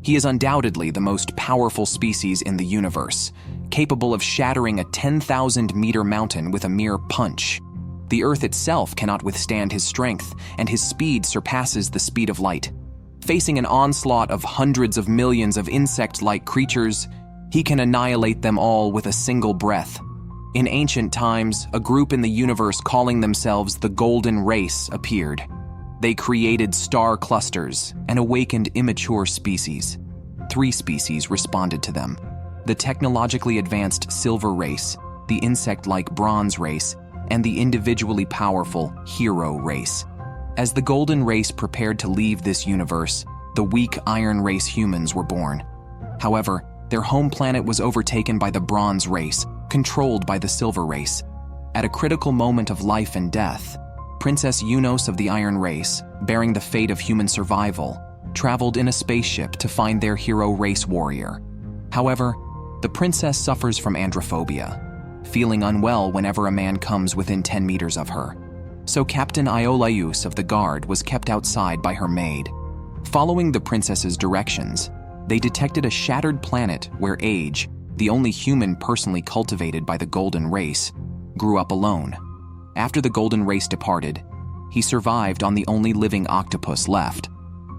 He is undoubtedly the most powerful species in the universe, capable of shattering a 10,000-meter mountain with a mere punch. The Earth itself cannot withstand his strength, and his speed surpasses the speed of light. Facing an onslaught of hundreds of millions of insect-like creatures, he can annihilate them all with a single breath. In ancient times, a group in the universe calling themselves the Golden Race appeared. They created star clusters and awakened immature species. 3 species responded to them: the technologically advanced Silver Race, the insect-like Bronze Race, and the individually powerful Hero Race. As the Golden Race prepared to leave this universe, the weak Iron Race humans were born. However, their home planet was overtaken by the Bronze Race, controlled by the Silver Race. At a critical moment of life and death, Princess Eunos of the Iron Race, bearing the fate of human survival, traveled in a spaceship to find their Hero Race warrior. However, the princess suffers from androphobia, feeling unwell whenever a man comes within 10 meters of her. So Captain Iolaus of the Guard was kept outside by her maid. Following the princess's directions, they detected a shattered planet where Age, the only human personally cultivated by the Golden Race, grew up alone. After the Golden Race departed, he survived on the only living octopus left.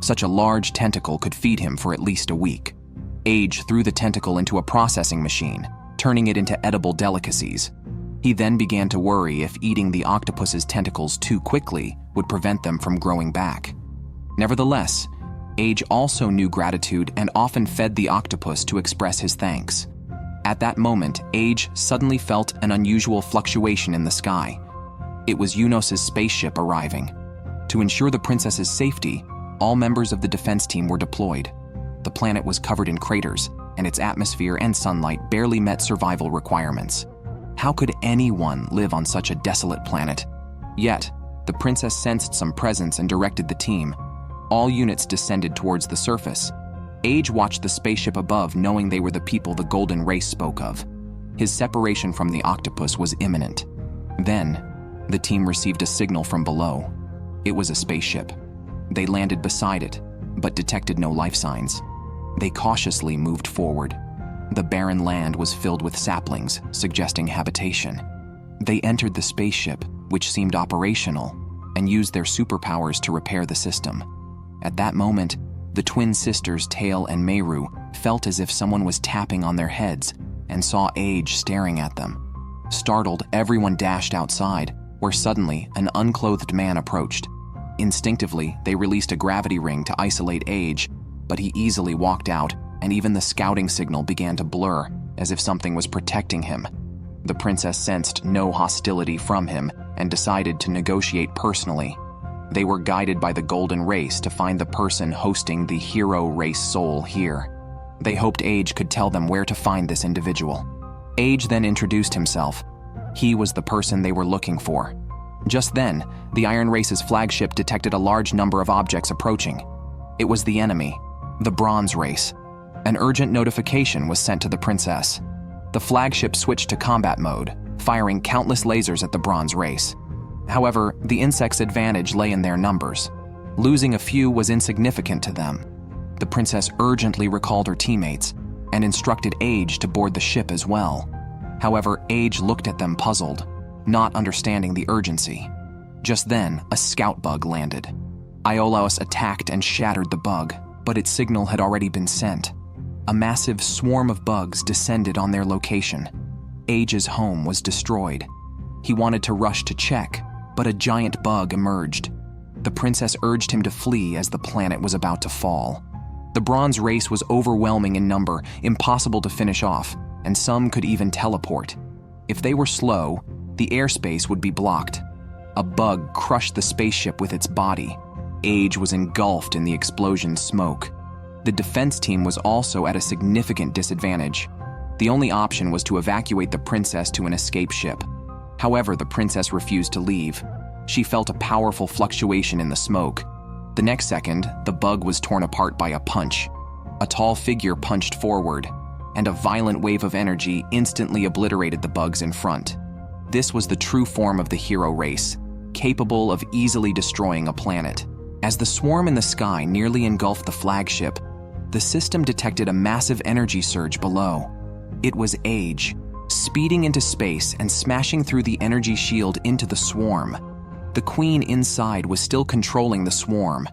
Such a large tentacle could feed him for at least a week. Age threw the tentacle into a processing machine, turning it into edible delicacies. He then began to worry if eating the octopus's tentacles too quickly would prevent them from growing back. Nevertheless, Age also knew gratitude and often fed the octopus to express his thanks. At that moment, Age suddenly felt an unusual fluctuation in the sky. It was Eunos' spaceship arriving. To ensure the princess's safety, all members of the defense team were deployed. The planet was covered in craters, and its atmosphere and sunlight barely met survival requirements. How could anyone live on such a desolate planet? Yet, the princess sensed some presence and directed the team. All units descended towards the surface. Age watched the spaceship above, knowing they were the people the Golden Race spoke of. His separation from the octopus was imminent. Then, the team received a signal from below. It was a spaceship. They landed beside it, but detected no life signs. They cautiously moved forward. The barren land was filled with saplings, suggesting habitation. They entered the spaceship, which seemed operational, and used their superpowers to repair the system. At that moment, the twin sisters Tail and Meru felt as if someone was tapping on their heads and saw Age staring at them. Startled, everyone dashed outside, where suddenly an unclothed man approached. Instinctively, they released a gravity ring to isolate Age, but he easily walked out, and even the scouting signal began to blur, as if something was protecting him. The princess sensed no hostility from him and decided to negotiate personally. They were guided by the Golden Race to find the person hosting the Hero Race soul here. They hoped Age could tell them where to find this individual. Age then introduced himself. He was the person they were looking for. Just then, the Iron Race's flagship detected a large number of objects approaching. It was the enemy, the Bronze Race. An urgent notification was sent to the princess. The flagship switched to combat mode, firing countless lasers at the Bronze Race. However, the insects' advantage lay in their numbers. Losing a few was insignificant to them. The princess urgently recalled her teammates and instructed Age to board the ship as well. However, Age looked at them puzzled, not understanding the urgency. Just then, a scout bug landed. Iolaus attacked and shattered the bug, but its signal had already been sent. A massive swarm of bugs descended on their location. Age's home was destroyed. He wanted to rush to check, but a giant bug emerged. The princess urged him to flee as the planet was about to fall. The Bronze Race was overwhelming in number, impossible to finish off, and some could even teleport. If they were slow, the airspace would be blocked. A bug crushed the spaceship with its body. Age was engulfed in the explosion's smoke. The defense team was also at a significant disadvantage. The only option was to evacuate the princess to an escape ship. However, the princess refused to leave. She felt a powerful fluctuation in the smoke. The next second, the bug was torn apart by a punch. A tall figure punched forward, and a violent wave of energy instantly obliterated the bugs in front. This was the true form of the Hero Race, capable of easily destroying a planet. As the swarm in the sky nearly engulfed the flagship, The system detected a massive energy surge below. It was Age, speeding into space and smashing through the energy shield into the swarm. The queen inside was still controlling the swarm.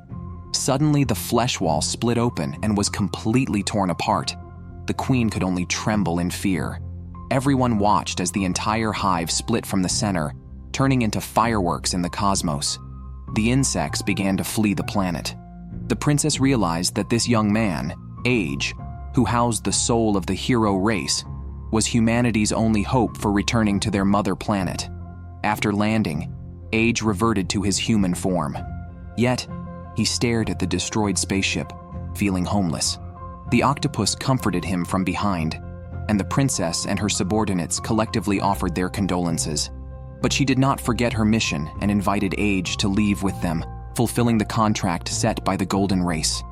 Suddenly, the flesh wall split open and was completely torn apart. The queen could only tremble in fear. Everyone watched as the entire hive split from the center, turning into fireworks in the cosmos. The insects began to flee the planet. The princess realized that this young man, Age, who housed the soul of the hero race, was humanity's only hope for returning to their mother planet. After landing, Age reverted to his human form. Yet, he stared at the destroyed spaceship, feeling homeless. The octopus comforted him from behind, and the princess and her subordinates collectively offered their condolences. But she did not forget her mission and invited Age to leave with them, fulfilling the contract set by the Golden Race.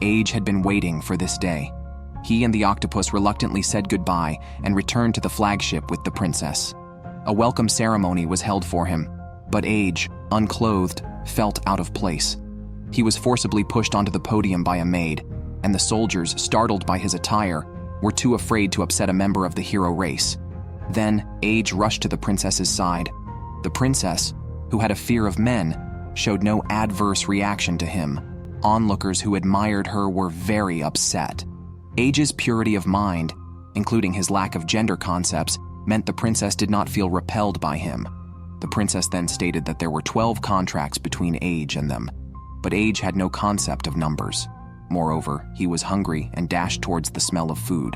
Age had been waiting for this day. He and the octopus reluctantly said goodbye and returned to the flagship with the princess. A welcome ceremony was held for him, but Age, unclothed, felt out of place. He was forcibly pushed onto the podium by a maid, and the soldiers, startled by his attire, were too afraid to upset a member of the hero race. Then, Age rushed to the princess's side. The princess, who had a fear of men, showed no adverse reaction to him. Onlookers who admired her were very upset. Age's purity of mind, including his lack of gender concepts, meant the princess did not feel repelled by him. The princess then stated that there were 12 contracts between Age and them, but Age had no concept of numbers. Moreover, he was hungry and dashed towards the smell of food.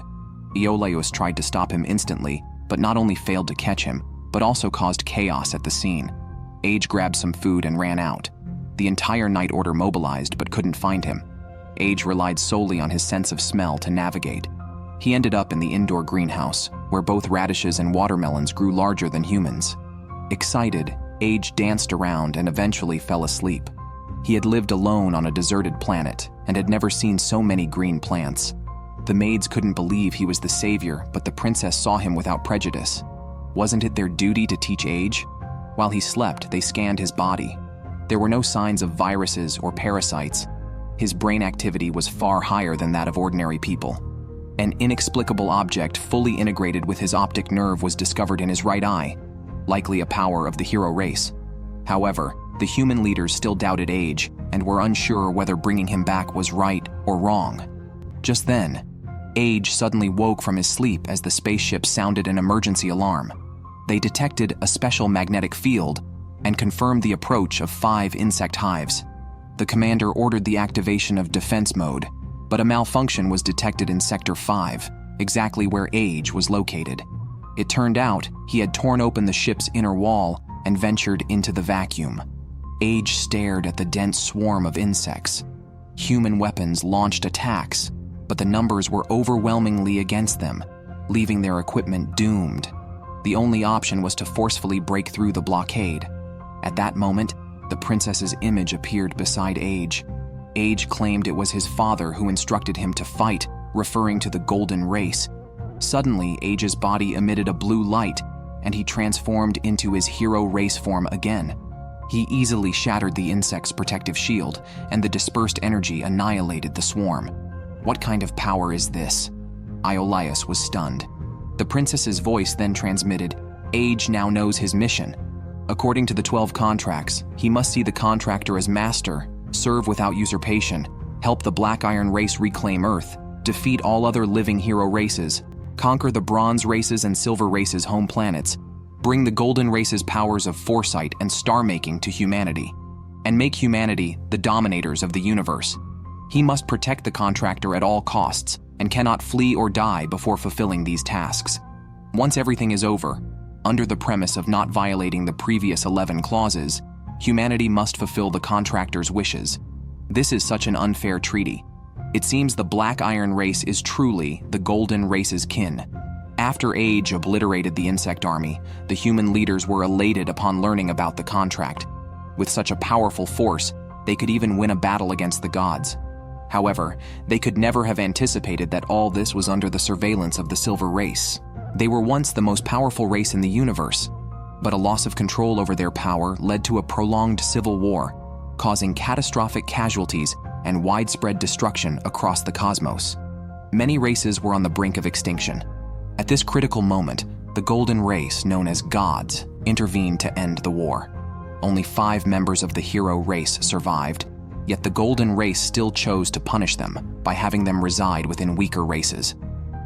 Iolaus tried to stop him instantly, but not only failed to catch him, but also caused chaos at the scene. Age grabbed some food and ran out. The entire Night Order mobilized but couldn't find him. Age relied solely on his sense of smell to navigate. He ended up in the indoor greenhouse, where both radishes and watermelons grew larger than humans. Excited, Age danced around and eventually fell asleep. He had lived alone on a deserted planet and had never seen so many green plants. The maids couldn't believe he was the savior, but the princess saw him without prejudice. Wasn't it their duty to teach Age? While he slept, they scanned his body. There were no signs of viruses or parasites. His brain activity was far higher than that of ordinary people. An inexplicable object fully integrated with his optic nerve was discovered in his right eye, likely a power of the hero race. However, the human leaders still doubted Age and were unsure whether bringing him back was right or wrong. Just then, Age suddenly woke from his sleep as the spaceship sounded an emergency alarm. They detected a special magnetic field and confirmed the approach of 5 insect hives. The commander ordered the activation of defense mode, but a malfunction was detected in Sector 5, exactly where Age was located. It turned out he had torn open the ship's inner wall and ventured into the vacuum. Age stared at the dense swarm of insects. Human weapons launched attacks, but the numbers were overwhelmingly against them, leaving their equipment doomed. The only option was to forcefully break through the blockade. At that moment, the princess's image appeared beside Age. Age claimed it was his father who instructed him to fight, referring to the Golden Race. Suddenly, Age's body emitted a blue light, and he transformed into his hero race form again. He easily shattered the insect's protective shield, and the dispersed energy annihilated the swarm. What kind of power is this? Iolaus was stunned. The princess's voice then transmitted, Age now knows his mission. According to the 12 contracts, he must see the contractor as master, serve without usurpation, help the Black Iron race reclaim Earth, defeat all other living hero races, conquer the Bronze races and Silver races' home planets, bring the Golden race's powers of foresight and star-making to humanity, and make humanity the dominators of the universe. He must protect the contractor at all costs and cannot flee or die before fulfilling these tasks. Once everything is over, under the premise of not violating the previous 11 clauses, humanity must fulfill the contractor's wishes. This is such an unfair treaty. It seems the Black Iron race is truly the Golden race's kin. After Age obliterated the insect army, the human leaders were elated upon learning about the contract. With such a powerful force, they could even win a battle against the gods. However, they could never have anticipated that all this was under the surveillance of the Silver race. They were once the most powerful race in the universe, but a loss of control over their power led to a prolonged civil war, causing catastrophic casualties and widespread destruction across the cosmos. Many races were on the brink of extinction. At this critical moment, the golden race, known as gods, intervened to end the war. Only 5 members of the hero race survived, yet the golden race still chose to punish them by having them reside within weaker races.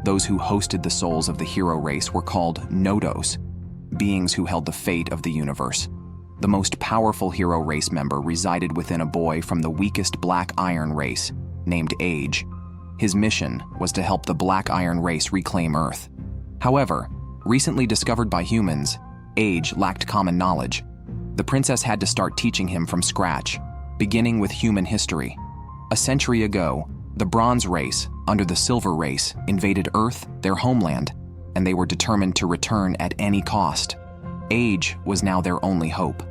Those who hosted the souls of the hero race were called Nodos, beings who held the fate of the universe. The most powerful hero race member resided within a boy from the weakest black iron race, named Age. His mission was to help the black iron race reclaim Earth. However, recently discovered by humans, Age lacked common knowledge. The princess had to start teaching him from scratch, beginning with human history. A century ago, the Bronze race, under the Silver race, invaded Earth, their homeland, and they were determined to return at any cost. Age was now their only hope.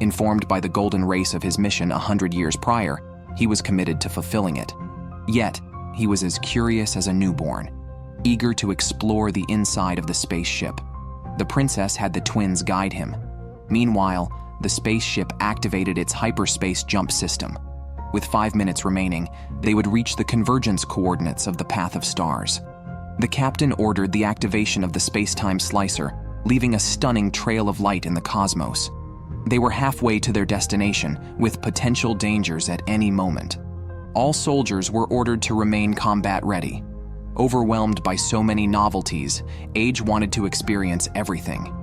Informed by the Golden race of his mission 100 years prior, he was committed to fulfilling it. Yet, he was as curious as a newborn, eager to explore the inside of the spaceship. The princess had the twins guide him. Meanwhile, the spaceship activated its hyperspace jump system. With 5 minutes remaining, they would reach the convergence coordinates of the path of stars. The captain ordered the activation of the space-time slicer, leaving a stunning trail of light in the cosmos. They were halfway to their destination, with potential dangers at any moment. All soldiers were ordered to remain combat-ready. Overwhelmed by so many novelties, Age wanted to experience everything.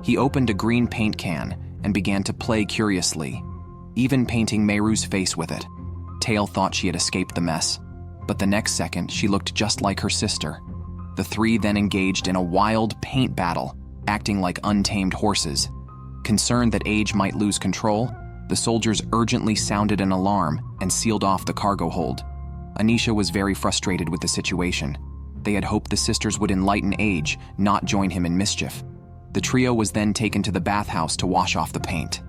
He opened a green paint can and began to play curiously, even painting Meru's face with it. Tail thought she had escaped the mess, but the next second she looked just like her sister. The 3 then engaged in a wild paint battle, acting like untamed horses. Concerned that Age might lose control, the soldiers urgently sounded an alarm and sealed off the cargo hold. Anisha was very frustrated with the situation. They had hoped the sisters would enlighten Age, not join him in mischief. The trio was then taken to the bathhouse to wash off the paint.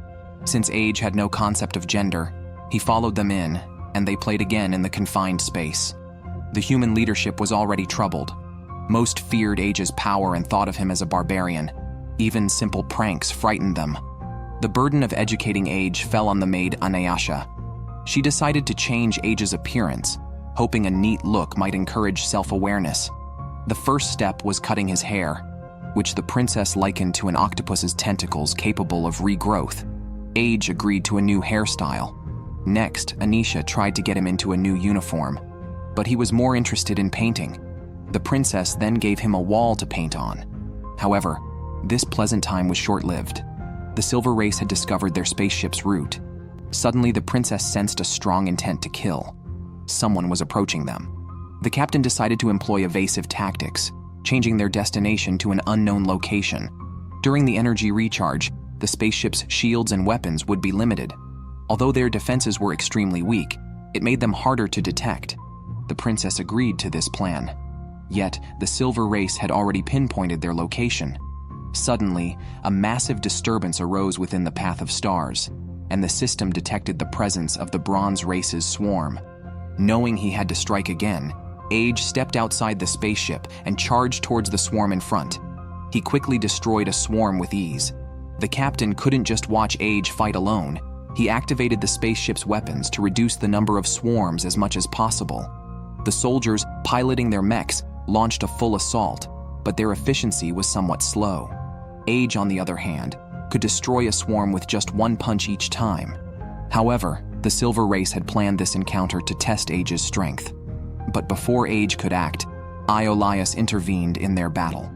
Since Age had no concept of gender, he followed them in, and they played again in the confined space. The human leadership was already troubled. Most feared Age's power and thought of him as a barbarian. Even simple pranks frightened them. The burden of educating Age fell on the maid Anayasha. She decided to change Age's appearance, hoping a neat look might encourage self-awareness. The first step was cutting his hair, which the princess likened to an octopus's tentacles capable of regrowth. Age agreed to a new hairstyle. Next, Anisha tried to get him into a new uniform, but he was more interested in painting. The princess then gave him a wall to paint on. However, this pleasant time was short-lived. The Silver race had discovered their spaceship's route. Suddenly, the princess sensed a strong intent to kill. Someone was approaching them. The captain decided to employ evasive tactics, changing their destination to an unknown location. During the energy recharge, the spaceship's shields and weapons would be limited. Although their defenses were extremely weak, it made them harder to detect. The princess agreed to this plan. Yet, the Silver race had already pinpointed their location. Suddenly, a massive disturbance arose within the path of stars, and the system detected the presence of the Bronze race's swarm. Knowing he had to strike again, Age stepped outside the spaceship and charged towards the swarm in front. He quickly destroyed a swarm with ease. The captain couldn't just watch Age fight alone. He activated the spaceship's weapons to reduce the number of swarms as much as possible. The soldiers, piloting their mechs, launched a full assault, but their efficiency was somewhat slow. Age, on the other hand, could destroy a swarm with just 1 punch each time. However, the Silver race had planned this encounter to test Age's strength. But before Age could act, Iolaus intervened in their battle.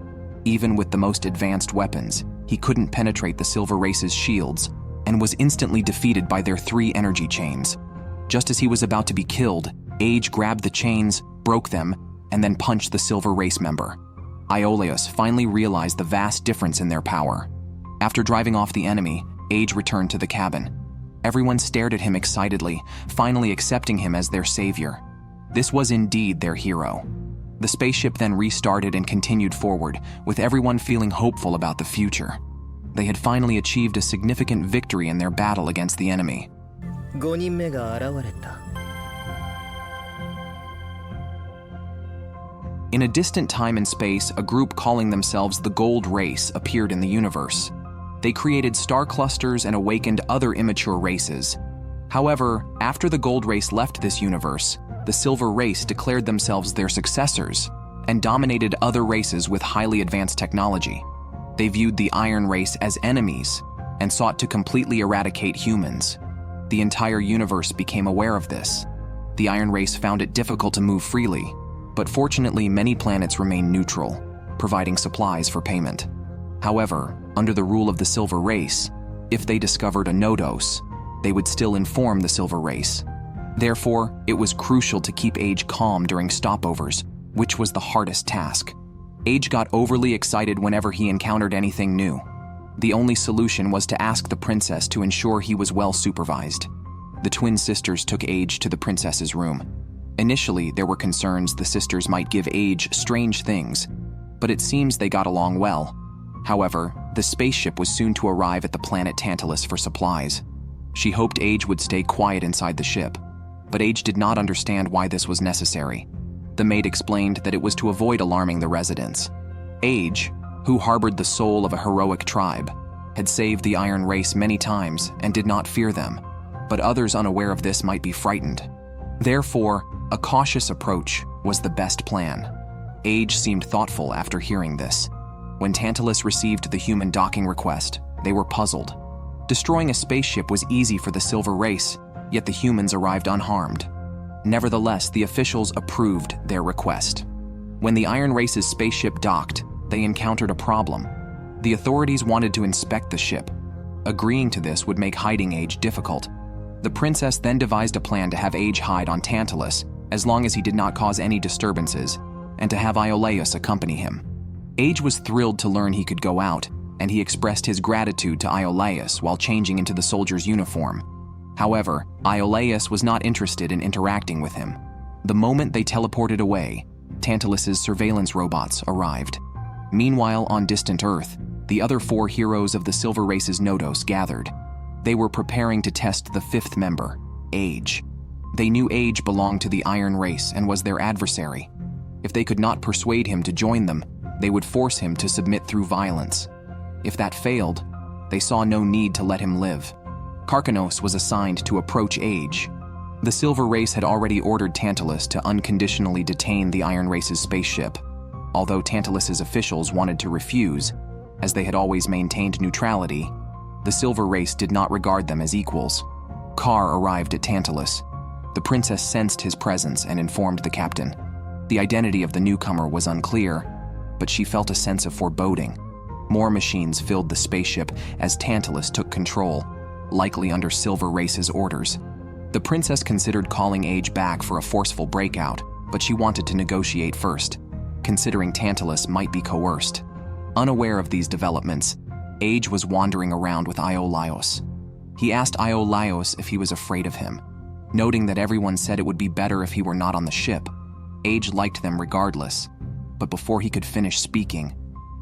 Even with the most advanced weapons, he couldn't penetrate the Silver race's shields and was instantly defeated by their 3 energy chains. Just as he was about to be killed, Age grabbed the chains, broke them, and then punched the Silver race member. Iolaus finally realized the vast difference in their power. After driving off the enemy, Age returned to the cabin. Everyone stared at him excitedly, finally accepting him as their savior. This was indeed their hero. The spaceship then restarted and continued forward, with everyone feeling hopeful about the future. They had finally achieved a significant victory in their battle against the enemy. 5人目が現れた。 In a distant time and space, a group calling themselves the Gold Race appeared in the universe. They created star clusters and awakened other immature races. However, after the gold race left this universe, the silver race declared themselves their successors and dominated other races with highly advanced technology. They viewed the iron race as enemies and sought to completely eradicate humans. The entire universe became aware of this. The iron race found it difficult to move freely, but fortunately many planets remained neutral, providing supplies for payment. However, under the rule of the silver race, if they discovered a Nodos, they would still inform the silver race. Therefore, it was crucial to keep Age calm during stopovers, which was the hardest task. Age got overly excited whenever he encountered anything new. The only solution was to ask the princess to ensure he was well supervised. The twin sisters took Age to the princess's room. Initially, there were concerns the sisters might give Age strange things, but it seems they got along well. However, the spaceship was soon to arrive at the planet Tantalus for supplies. She hoped Age would stay quiet inside the ship, but Age did not understand why this was necessary. The maid explained that it was to avoid alarming the residents. Age, who harbored the soul of a heroic tribe, had saved the iron race many times and did not fear them, but others unaware of this might be frightened. Therefore, a cautious approach was the best plan. Age seemed thoughtful after hearing this. When Tantalus received the human docking request, they were puzzled. Destroying a spaceship was easy for the silver race, yet the humans arrived unharmed. Nevertheless, the officials approved their request. When the iron race's spaceship docked, they encountered a problem. The authorities wanted to inspect the ship. Agreeing to this would make hiding Age difficult. The princess then devised a plan to have Age hide on Tantalus, as long as he did not cause any disturbances, and to have Iolaus accompany him. Age was thrilled to learn he could go out, and he expressed his gratitude to Iolaus while changing into the soldier's uniform. However, Iolaus was not interested in interacting with him. The moment they teleported away, Tantalus's surveillance robots arrived. Meanwhile, on distant Earth, the other 4 heroes of the Silver Race's Nodos gathered. They were preparing to test the 5th member, Age. They knew Age belonged to the Iron Race and was their adversary. If they could not persuade him to join them, they would force him to submit through violence. If that failed, they saw no need to let him live. Karkanos was assigned to approach Age. The Silver Race had already ordered Tantalus to unconditionally detain the Iron Race's spaceship, although Tantalus's officials wanted to refuse, as they had always maintained neutrality. The Silver Race did not regard them as equals. Kar arrived at Tantalus. The princess sensed his presence and informed the captain. The identity of the newcomer was unclear, but she felt a sense of foreboding. More machines filled the spaceship as Tantalus took control, likely under Silver Race's orders. The princess considered calling Age back for a forceful breakout, but she wanted to negotiate first, considering Tantalus might be coerced. Unaware of these developments, Age was wandering around with Iolaus. He asked Iolaus if he was afraid of him, noting that everyone said it would be better if he were not on the ship. Age liked them regardless, but before he could finish speaking,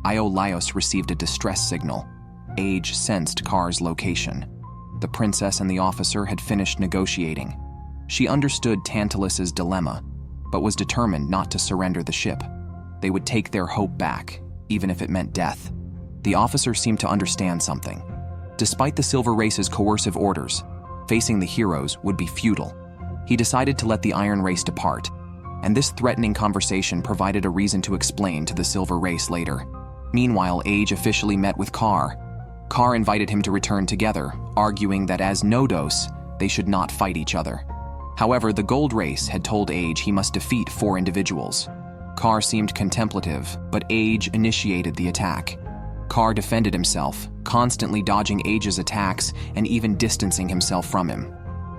Iolaus received a distress signal. Age sensed Kar's location. The princess and the officer had finished negotiating. She understood Tantalus's dilemma, but was determined not to surrender the ship. They would take their hope back, even if it meant death. The officer seemed to understand something. Despite the Silver Race's coercive orders, facing the heroes would be futile. He decided to let the Iron Race depart, and this threatening conversation provided a reason to explain to the Silver Race later. Meanwhile, Age officially met with Kar. Kar invited him to return together, arguing that as Nodos, they should not fight each other. However, the Gold Race had told Age he must defeat 4 individuals. Kar seemed contemplative, but Age initiated the attack. Kar defended himself, constantly dodging Age's attacks and even distancing himself from him.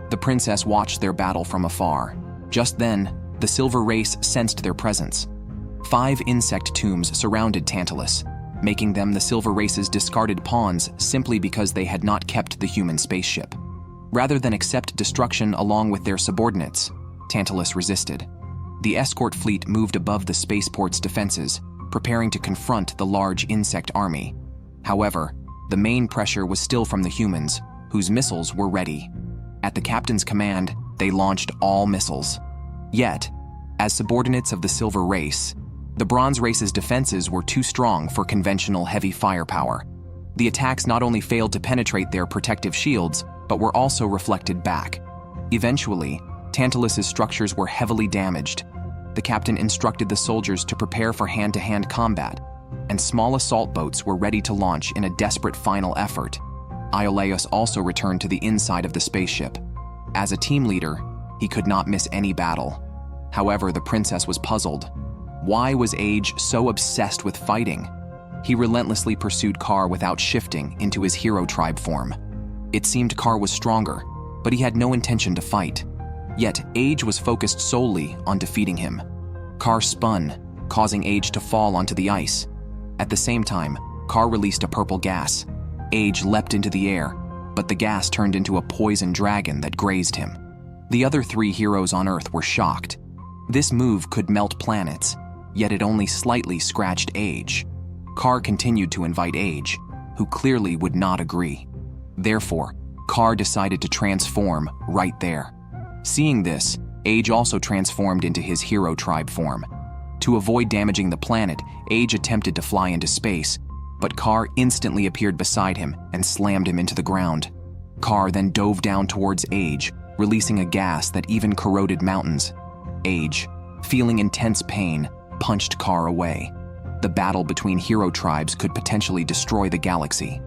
The princess watched their battle from afar. Just then, the Silver Race sensed their presence. 5 insect tombs surrounded Tantalus, making them the Silver Race's discarded pawns simply because they had not kept the human spaceship. Rather than accept destruction along with their subordinates, Tantalus resisted. The escort fleet moved above the spaceport's defenses, preparing to confront the large insect army. However, the main pressure was still from the humans, whose missiles were ready. At the captain's command, they launched all missiles. Yet, as subordinates of the Silver Race, the Bronze Race's defenses were too strong for conventional heavy firepower. The attacks not only failed to penetrate their protective shields, but were also reflected back. Eventually, Tantalus's structures were heavily damaged. The captain instructed the soldiers to prepare for hand-to-hand combat, and small assault boats were ready to launch in a desperate final effort. Iolaus also returned to the inside of the spaceship. As a team leader, he could not miss any battle. However, the princess was puzzled. Why was Age so obsessed with fighting? He relentlessly pursued Kar without shifting into his hero tribe form. It seemed Kar was stronger, but he had no intention to fight. Yet, Age was focused solely on defeating him. Kar spun, causing Age to fall onto the ice. At the same time, Kar released a purple gas. Age leapt into the air, but the gas turned into a poison dragon that grazed him. The other 3 heroes on Earth were shocked. This move could melt planets, yet it only slightly scratched Age. Kar continued to invite Age, who clearly would not agree. Therefore, Kar decided to transform right there. Seeing this, Age also transformed into his hero tribe form. To avoid damaging the planet, Age attempted to fly into space, but Kar instantly appeared beside him and slammed him into the ground. Kar then dove down towards Age, releasing a gas that even corroded mountains. Age, feeling intense pain, punched Kar away. The battle between hero tribes could potentially destroy the galaxy.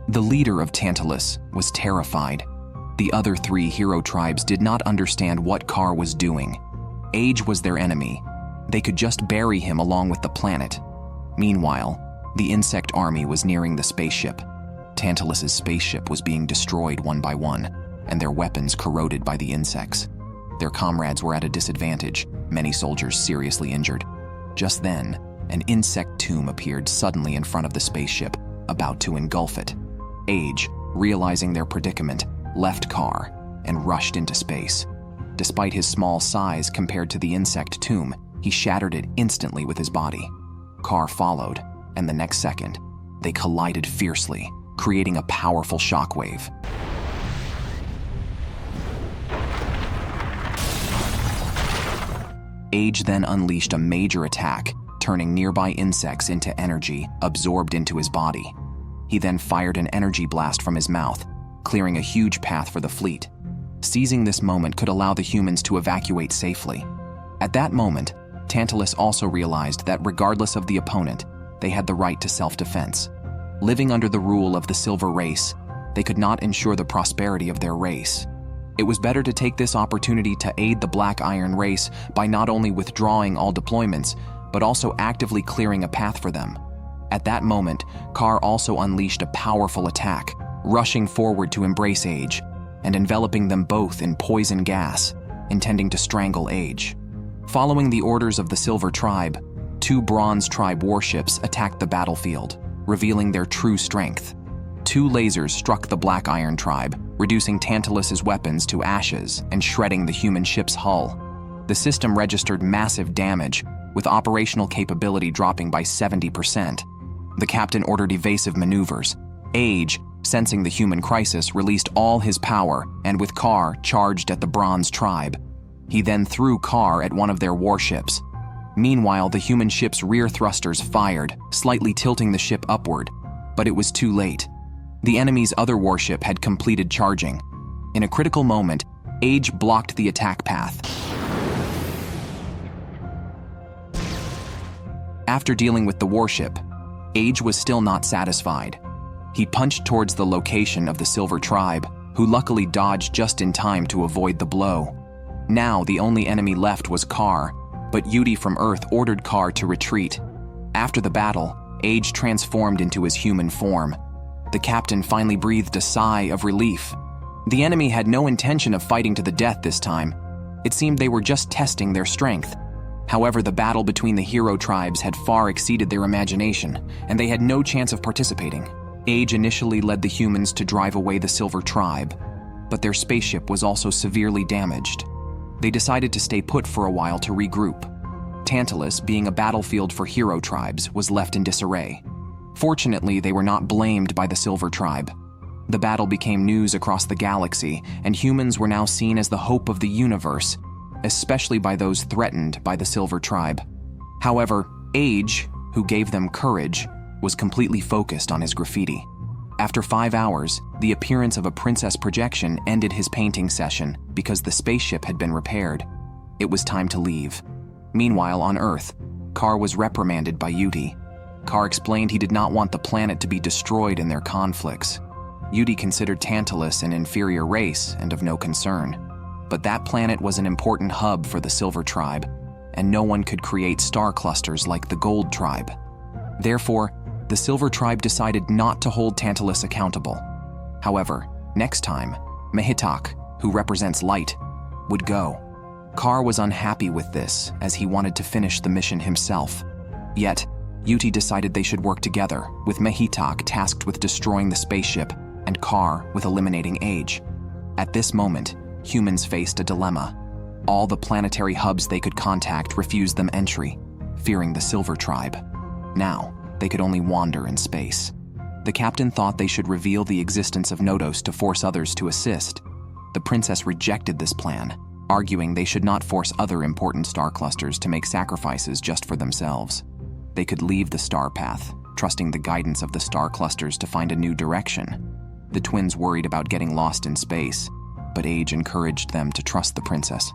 The leader of Tantalus was terrified. The other 3 hero tribes did not understand what Kar was doing. Age was their enemy. They could just bury him along with the planet. Meanwhile, the insect army was nearing the spaceship. Tantalus's spaceship was being destroyed one by one, and their weapons corroded by the insects. Their comrades were at a disadvantage, many soldiers seriously injured. Just then, an insect tomb appeared suddenly in front of the spaceship, about to engulf it. Age, realizing their predicament, left Kar and rushed into space. Despite his small size compared to the insect tomb, he shattered it instantly with his body. Kar followed, and the next second, they collided fiercely, creating a powerful shockwave. Age then unleashed a major attack, turning nearby insects into energy absorbed into his body. He then fired an energy blast from his mouth, clearing a huge path for the fleet. Seizing this moment could allow the humans to evacuate safely. At that moment, Tantalus also realized that regardless of the opponent, they had the right to self-defense. Living under the rule of the Silver Race, they could not ensure the prosperity of their race. It was better to take this opportunity to aid the Black Iron race by not only withdrawing all deployments, but also actively clearing a path for them. At that moment, Kar also unleashed a powerful attack, rushing forward to embrace Age, and enveloping them both in poison gas, intending to strangle Age. Following the orders of the Silver Tribe, 2 Bronze Tribe warships attacked the battlefield, revealing their true strength. 2 lasers struck the Black Iron Tribe, reducing Tantalus's weapons to ashes and shredding the human ship's hull. The system registered massive damage, with operational capability dropping by 70%. The captain ordered evasive maneuvers. Age, sensing the human crisis, released all his power and with Kar charged at the Bronze Tribe. He then threw Kar at one of their warships. Meanwhile, the human ship's rear thrusters fired, slightly tilting the ship upward, but it was too late. The enemy's other warship had completed charging. In a critical moment, Age blocked the attack path. After dealing with the warship, Age was still not satisfied. He punched towards the location of the Silver Tribe, who luckily dodged just in time to avoid the blow. Now the only enemy left was Kar, but Yudi from Earth ordered Kar to retreat. After the battle, Age transformed into his human form. The captain finally breathed a sigh of relief. The enemy had no intention of fighting to the death this time. It seemed they were just testing their strength. However, the battle between the hero tribes had far exceeded their imagination, and they had no chance of participating. Age initially led the humans to drive away the Silver Tribe, but their spaceship was also severely damaged. They decided to stay put for a while to regroup. Tantalus, being a battlefield for hero tribes, was left in disarray. Fortunately, they were not blamed by the Silver Tribe. The battle became news across the galaxy, and humans were now seen as the hope of the universe, especially by those threatened by the Silver Tribe. However, Age, who gave them courage, was completely focused on his graffiti. After 5 hours, the appearance of a princess projection ended his painting session because the spaceship had been repaired. It was time to leave. Meanwhile, on Earth, Kar was reprimanded by Yuti. Kar explained he did not want the planet to be destroyed in their conflicts. Yuti considered Tantalus an inferior race and of no concern. But that planet was an important hub for the Silver Tribe, and no one could create star clusters like the Gold Tribe. Therefore, the Silver Tribe decided not to hold Tantalus accountable. However, next time, Mehitak, who represents light, would go. Kar was unhappy with this, as he wanted to finish the mission himself. Yet, Yuti decided they should work together, with Mehitak tasked with destroying the spaceship and Kar with eliminating Age. At this moment, humans faced a dilemma. All the planetary hubs they could contact refused them entry, fearing the Silver Tribe. Now, they could only wander in space. The captain thought they should reveal the existence of Nodos to force others to assist. The princess rejected this plan, arguing they should not force other important star clusters to make sacrifices just for themselves. They could leave the star path, trusting the guidance of the star clusters to find a new direction. The twins worried about getting lost in space, but Age encouraged them to trust the princess.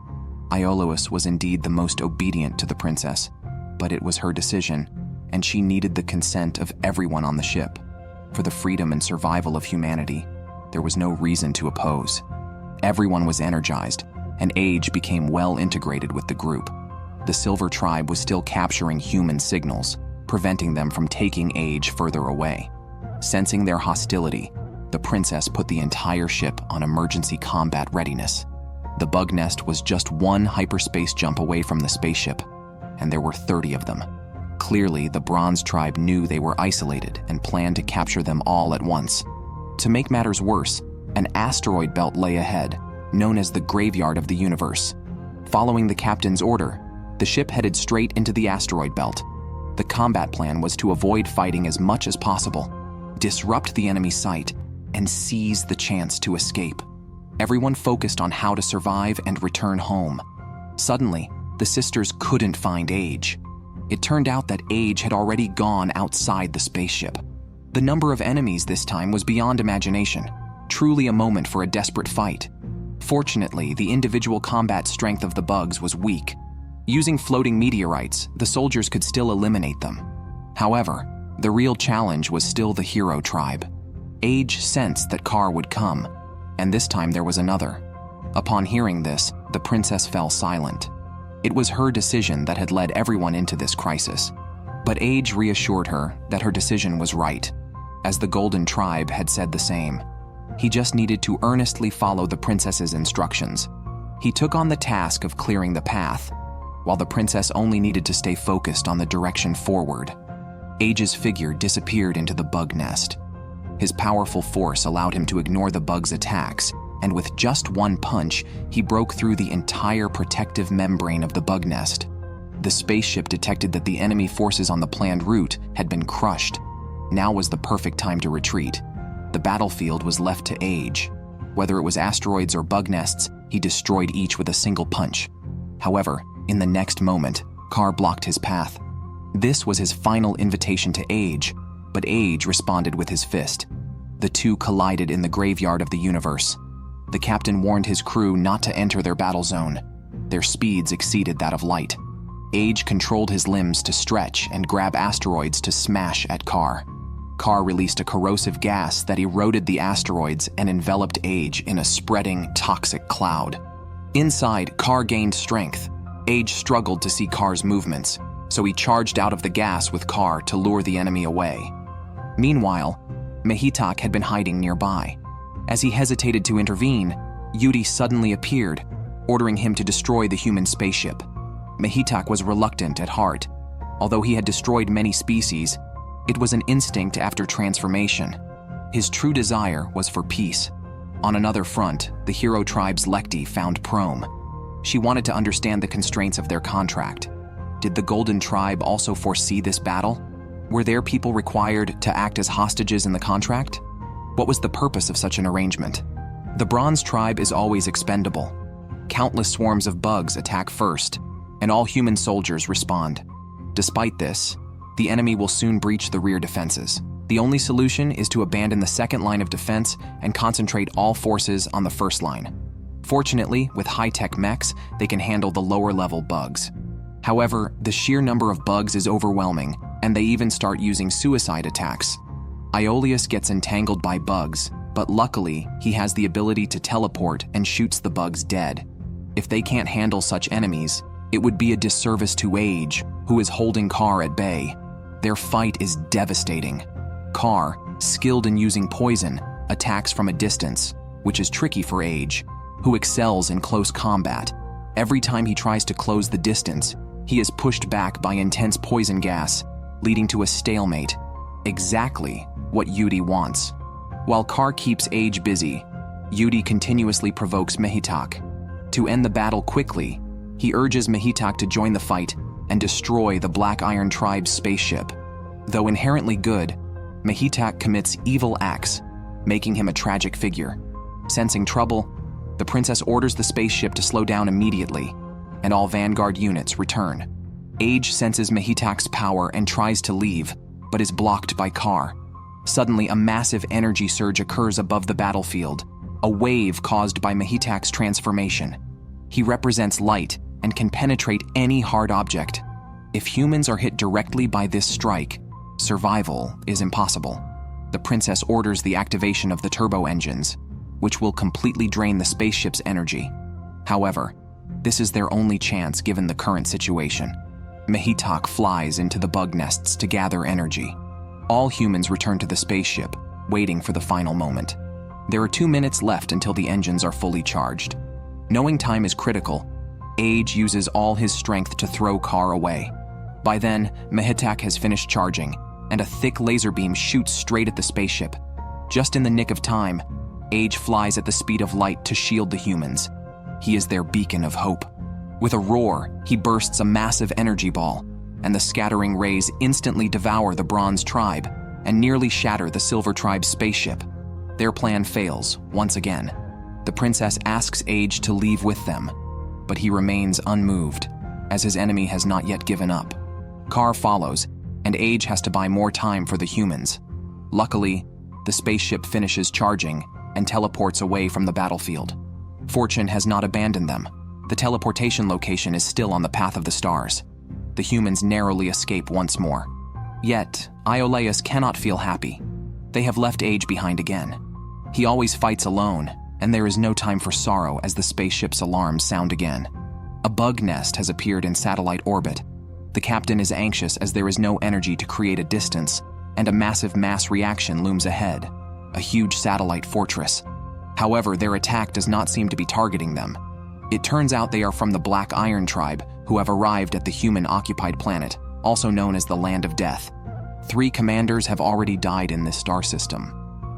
Iolaus was indeed the most obedient to the princess, but it was her decision, and she needed the consent of everyone on the ship. For the freedom and survival of humanity, there was no reason to oppose. Everyone was energized, and Age became well integrated with the group. The Silver Tribe was still capturing human signals, preventing them from taking Age further away. Sensing their hostility, the princess put the entire ship on emergency combat readiness. The bug nest was just one hyperspace jump away from the spaceship, and there were 30 of them. Clearly, the Bronze Tribe knew they were isolated and planned to capture them all at once. To make matters worse, an asteroid belt lay ahead, known as the Graveyard of the Universe. Following the captain's order, the ship headed straight into the asteroid belt. The combat plan was to avoid fighting as much as possible, disrupt the enemy sight, and seize the chance to escape. Everyone focused on how to survive and return home. Suddenly, the sisters couldn't find Age. It turned out that Age had already gone outside the spaceship. The number of enemies this time was beyond imagination, truly a moment for a desperate fight. Fortunately, the individual combat strength of the bugs was weak. Using floating meteorites, the soldiers could still eliminate them. However, the real challenge was still the Hero Tribe. Age sensed that Kar would come, and this time there was another. Upon hearing this, the princess fell silent. It was her decision that had led everyone into this crisis, but Age reassured her that her decision was right, as the Golden Tribe had said the same. He just needed to earnestly follow the princess's instructions. He took on the task of clearing the path, while the princess only needed to stay focused on the direction forward. Age's figure disappeared into the bug nest. His powerful force allowed him to ignore the bug's attacks, and with just one punch, he broke through the entire protective membrane of the bug nest. The spaceship detected that the enemy forces on the planned route had been crushed. Now was the perfect time to retreat. The battlefield was left to Age. Whether it was asteroids or bug nests, he destroyed each with a single punch. However, in the next moment, Kar blocked his path. This was his final invitation to Age, but Age responded with his fist. The two collided in the Graveyard of the Universe. The captain warned his crew not to enter their battle zone. Their speeds exceeded that of light. Age controlled his limbs to stretch and grab asteroids to smash at Kar. Kar released a corrosive gas that eroded the asteroids and enveloped Age in a spreading, toxic cloud. Inside, Kar gained strength. Age struggled to see Kar's movements, so he charged out of the gas with Kar to lure the enemy away. Meanwhile, Mehitak had been hiding nearby. As he hesitated to intervene, Yuti suddenly appeared, ordering him to destroy the human spaceship. Mehitak was reluctant at heart. Although he had destroyed many species, it was an instinct after transformation. His true desire was for peace. On another front, the Hero Tribe's Lekti found Prom. She wanted to understand the constraints of their contract. Did the Golden Tribe also foresee this battle? Were their people required to act as hostages in the contract? What was the purpose of such an arrangement? The Bronze Tribe is always expendable. Countless swarms of bugs attack first, and all human soldiers respond. Despite this, the enemy will soon breach the rear defenses. The only solution is to abandon the second line of defense and concentrate all forces on the first line. Fortunately, with high-tech mechs, they can handle the lower-level bugs. However, the sheer number of bugs is overwhelming, and they even start using suicide attacks. Aeolus gets entangled by bugs, but luckily, he has the ability to teleport and shoots the bugs dead. If they can't handle such enemies, it would be a disservice to Age, who is holding Car at bay. Their fight is devastating. Car, skilled in using poison, attacks from a distance, which is tricky for Age, who excels in close combat. Every time he tries to close the distance, he is pushed back by intense poison gas, leading to a stalemate. Exactly what Yudi wants. While Car keeps Age busy, Yudi continuously provokes Mehitak. To end the battle quickly, he urges Mehitak to join the fight and destroy the Black Iron Tribe's spaceship. Though inherently good, Mehitak commits evil acts, making him a tragic figure. Sensing trouble, the princess orders the spaceship to slow down immediately, and all Vanguard units return. Age senses Mehitak's power and tries to leave, but is blocked by Car. Suddenly, a massive energy surge occurs above the battlefield, a wave caused by Mehitak's transformation. He represents light and can penetrate any hard object. If humans are hit directly by this strike, survival is impossible. The princess orders the activation of the turbo engines, which will completely drain the spaceship's energy. However, this is their only chance given the current situation. Mehitak flies into the bug nests to gather energy. All humans return to the spaceship, waiting for the final moment. There are 2 minutes left until the engines are fully charged. Knowing time is critical, Age uses all his strength to throw Car away. By then, Mehitak has finished charging, and a thick laser beam shoots straight at the spaceship. Just in the nick of time, Age flies at the speed of light to shield the humans. He is their beacon of hope. With a roar, he bursts a massive energy ball, and the scattering rays instantly devour the Bronze Tribe and nearly shatter the Silver Tribe's spaceship. Their plan fails, once again. The princess asks Age to leave with them, but he remains unmoved, as his enemy has not yet given up. Car follows, and Age has to buy more time for the humans. Luckily, the spaceship finishes charging and teleports away from the battlefield. Fortune has not abandoned them. The teleportation location is still on the path of the stars. The humans narrowly escape once more. Yet, Aeolus cannot feel happy. They have left Age behind again. He always fights alone, and there is no time for sorrow as the spaceship's alarms sound again. A bug nest has appeared in satellite orbit. The captain is anxious as there is no energy to create a distance, and a massive mass reaction looms ahead, a huge satellite fortress. However, their attack does not seem to be targeting them. It turns out they are from the Black Iron Tribe, who have arrived at the human-occupied planet, also known as the Land of Death. 3 commanders have already died in this star system.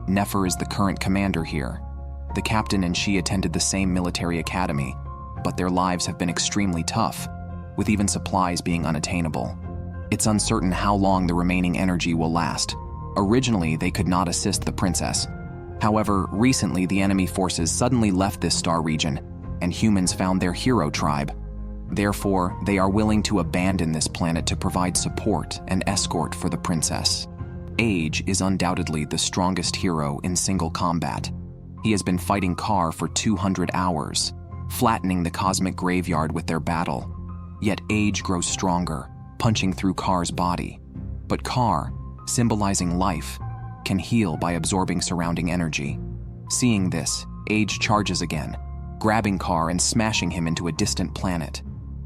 Nefer is the current commander here. The captain and she attended the same military academy, but their lives have been extremely tough, with even supplies being unattainable. It's uncertain how long the remaining energy will last. Originally, they could not assist the princess. However, recently the enemy forces suddenly left this star region, and humans found their hero tribe. Therefore, they are willing to abandon this planet to provide support and escort for the princess. Age is undoubtedly the strongest hero in single combat. He has been fighting Car for 200 hours, flattening the cosmic graveyard with their battle. Yet Age grows stronger, punching through Car's body. But Car, symbolizing life, can heal by absorbing surrounding energy. Seeing this, Age charges again, grabbing Car and smashing him into a distant planet.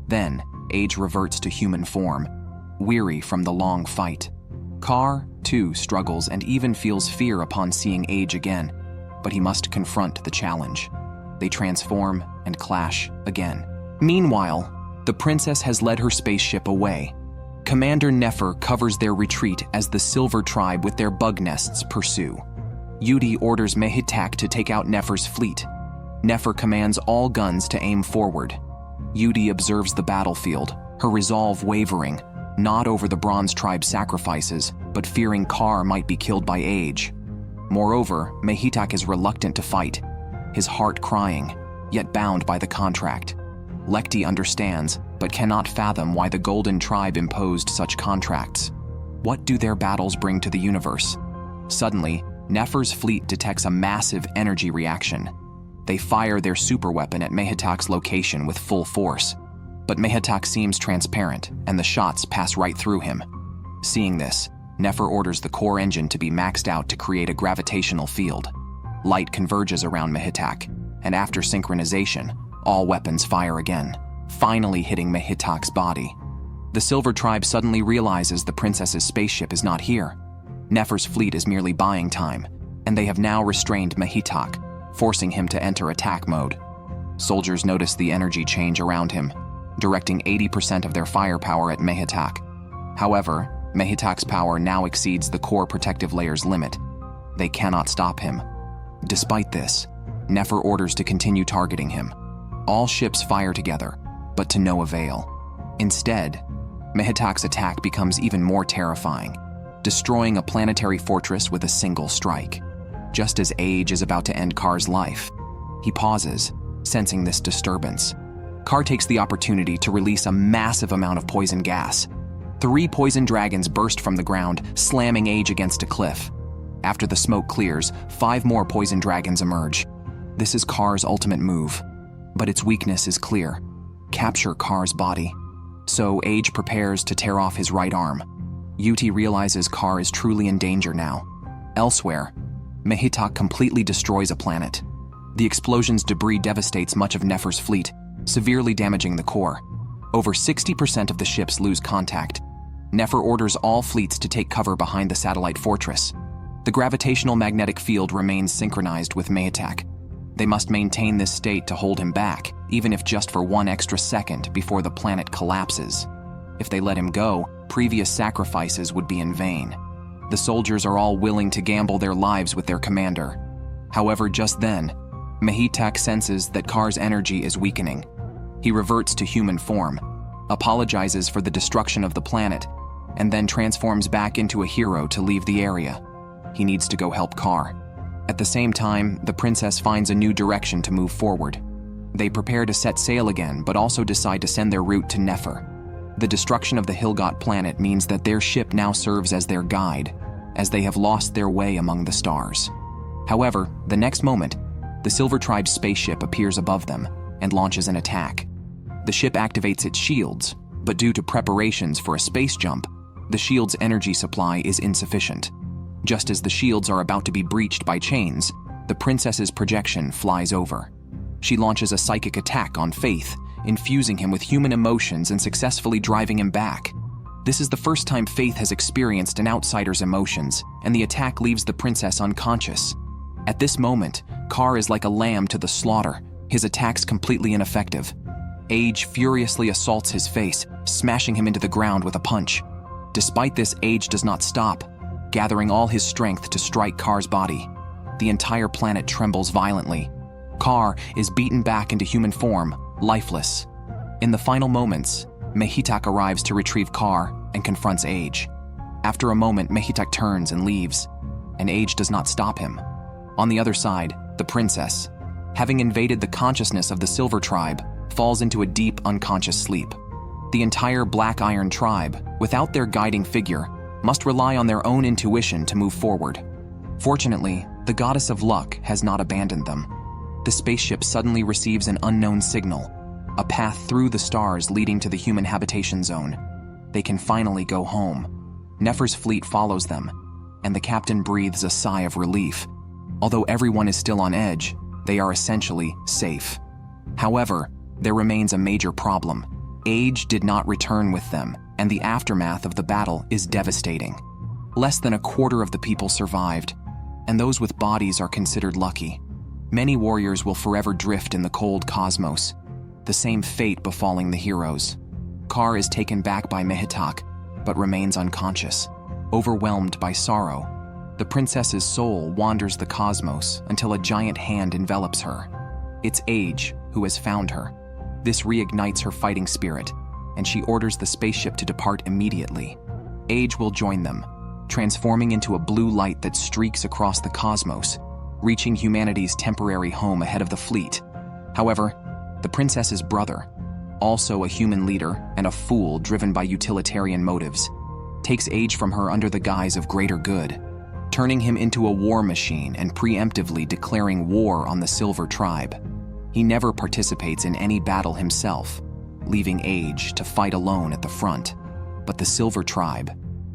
Then, Age reverts to human form, weary from the long fight. Car, too, struggles and even feels fear upon seeing Age again, but he must confront the challenge. They transform and clash again. Meanwhile, the princess has led her spaceship away. Commander Nefer covers their retreat as the Silver Tribe with their bug nests pursue. Yudi orders Mehitak to take out Nefer's fleet. Nefer commands all guns to aim forward. Yudi observes the battlefield, her resolve wavering, not over the Bronze Tribe sacrifices, but fearing Car might be killed by Age. Moreover, Mehitak is reluctant to fight, his heart crying, yet bound by the contract. Lekti understands, but cannot fathom why the Golden Tribe imposed such contracts. What do their battles bring to the universe? Suddenly, Nefer's fleet detects a massive energy reaction. They fire their superweapon at Mehitak's location with full force. But Mehitak seems transparent, and the shots pass right through him. Seeing this, Nefer orders the core engine to be maxed out to create a gravitational field. Light converges around Mehitak, and after synchronization, all weapons fire again, finally hitting Mehitak's body. The Silver Tribe suddenly realizes the princess's spaceship is not here. Nefer's fleet is merely buying time, and they have now restrained Mehitak, forcing him to enter attack mode. Soldiers notice the energy change around him, directing 80% of their firepower at Mehitak. However, Mehitak's power now exceeds the core protective layer's limit. They cannot stop him. Despite this, Nefer orders to continue targeting him. All ships fire together, but to no avail. Instead, Mehitak's attack becomes even more terrifying, destroying a planetary fortress with a single strike. Just as Age is about to end Kar's life, he pauses, sensing this disturbance. Kar takes the opportunity to release a massive amount of poison gas. 3 poison dragons burst from the ground, slamming Age against a cliff. After the smoke clears, 5 more poison dragons emerge. This is Kar's ultimate move, but its weakness is clear: capture Kar's body. So Age prepares to tear off his right arm. Yuti realizes Kar is truly in danger now. Elsewhere, Mehitak completely destroys a planet. The explosion's debris devastates much of Nefer's fleet, severely damaging the core. Over 60% of the ships lose contact. Nefer orders all fleets to take cover behind the satellite fortress. The gravitational magnetic field remains synchronized with Mehitak. They must maintain this state to hold him back, even if just for 1 extra second before the planet collapses. If they let him go, previous sacrifices would be in vain. The soldiers are all willing to gamble their lives with their commander. However, just then, Mehitak senses that Kar's energy is weakening. He reverts to human form, apologizes for the destruction of the planet, and then transforms back into a hero to leave the area. He needs to go help Kar. At the same time, the princess finds a new direction to move forward. They prepare to set sail again, but also decide to send their route to Nefer. The destruction of the Hilgot planet means that their ship now serves as their guide, as they have lost their way among the stars. However, the next moment, the Silver Tribe's spaceship appears above them and launches an attack. The ship activates its shields, but due to preparations for a space jump, the shield's energy supply is insufficient. Just as the shields are about to be breached by chains, the princess's projection flies over. She launches a psychic attack on Faith, infusing him with human emotions and successfully driving him back. This is the first time Faith has experienced an outsider's emotions, and the attack leaves the princess unconscious. At this moment, Kar is like a lamb to the slaughter, his attacks completely ineffective. Age furiously assaults his face, smashing him into the ground with a punch. Despite this, Age does not stop, gathering all his strength to strike Kar's body. The entire planet trembles violently. Kar is beaten back into human form, lifeless. In the final moments, Mehitak arrives to retrieve Kar and confronts Age. After a moment, Mehitak turns and leaves, and Age does not stop him. On the other side, the princess, having invaded the consciousness of the Silver Tribe, falls into a deep, unconscious sleep. The entire Black Iron Tribe, without their guiding figure, must rely on their own intuition to move forward. Fortunately, the Goddess of Luck has not abandoned them. The spaceship suddenly receives an unknown signal, a path through the stars leading to the human habitation zone. They can finally go home. Nefer's fleet follows them, and the captain breathes a sigh of relief. Although everyone is still on edge, they are essentially safe. However, there remains a major problem. Age did not return with them, and the aftermath of the battle is devastating. Less than a quarter of the people survived, and those with bodies are considered lucky. Many warriors will forever drift in the cold cosmos, the same fate befalling the heroes. Kar is taken back by Mehitak, but remains unconscious. Overwhelmed by sorrow, the princess's soul wanders the cosmos until a giant hand envelops her. It's Age who has found her. This reignites her fighting spirit, and she orders the spaceship to depart immediately. Age will join them, transforming into a blue light that streaks across the cosmos, reaching humanity's temporary home ahead of the fleet. However, the princess's brother, also a human leader and a fool driven by utilitarian motives, takes Age from her under the guise of greater good, turning him into a war machine and preemptively declaring war on the Silver Tribe. He never participates in any battle himself, leaving Age to fight alone at the front. But the Silver Tribe,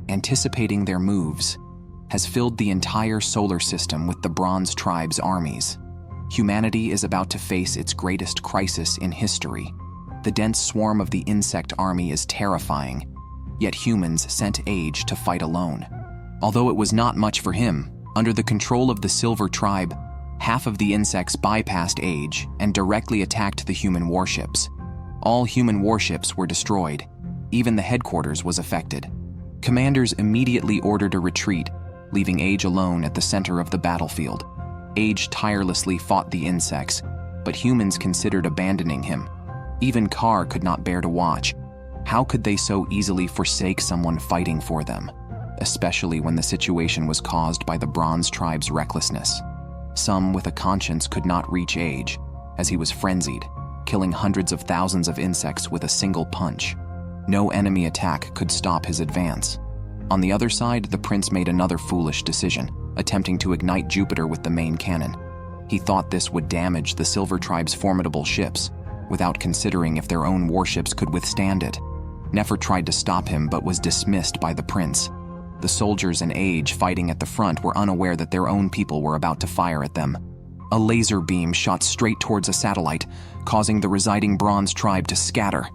anticipating their moves, has filled the entire solar system with the Bronze Tribe's armies. Humanity is about to face its greatest crisis in history. The dense swarm of the insect army is terrifying, yet humans sent Age to fight alone. Although it was not much for him, under the control of the Silver Tribe, half of the insects bypassed Age and directly attacked the human warships. All human warships were destroyed. Even the headquarters was affected. Commanders immediately ordered a retreat, leaving Age alone at the center of the battlefield. Age tirelessly fought the insects, but humans considered abandoning him. Even Carr could not bear to watch. How could they so easily forsake someone fighting for them, especially when the situation was caused by the Bronze Tribe's recklessness? Some with a conscience could not reach Age, as he was frenzied, killing hundreds of thousands of insects with a single punch. No enemy attack could stop his advance. On the other side, the prince made another foolish decision, attempting to ignite Jupiter with the main cannon. He thought this would damage the Silver Tribe's formidable ships, without considering if their own warships could withstand it. Nefer tried to stop him but was dismissed by the prince. The soldiers and Age fighting at the front were unaware that their own people were about to fire at them. A laser beam shot straight towards a satellite, causing the residing Bronze Tribe to scatter.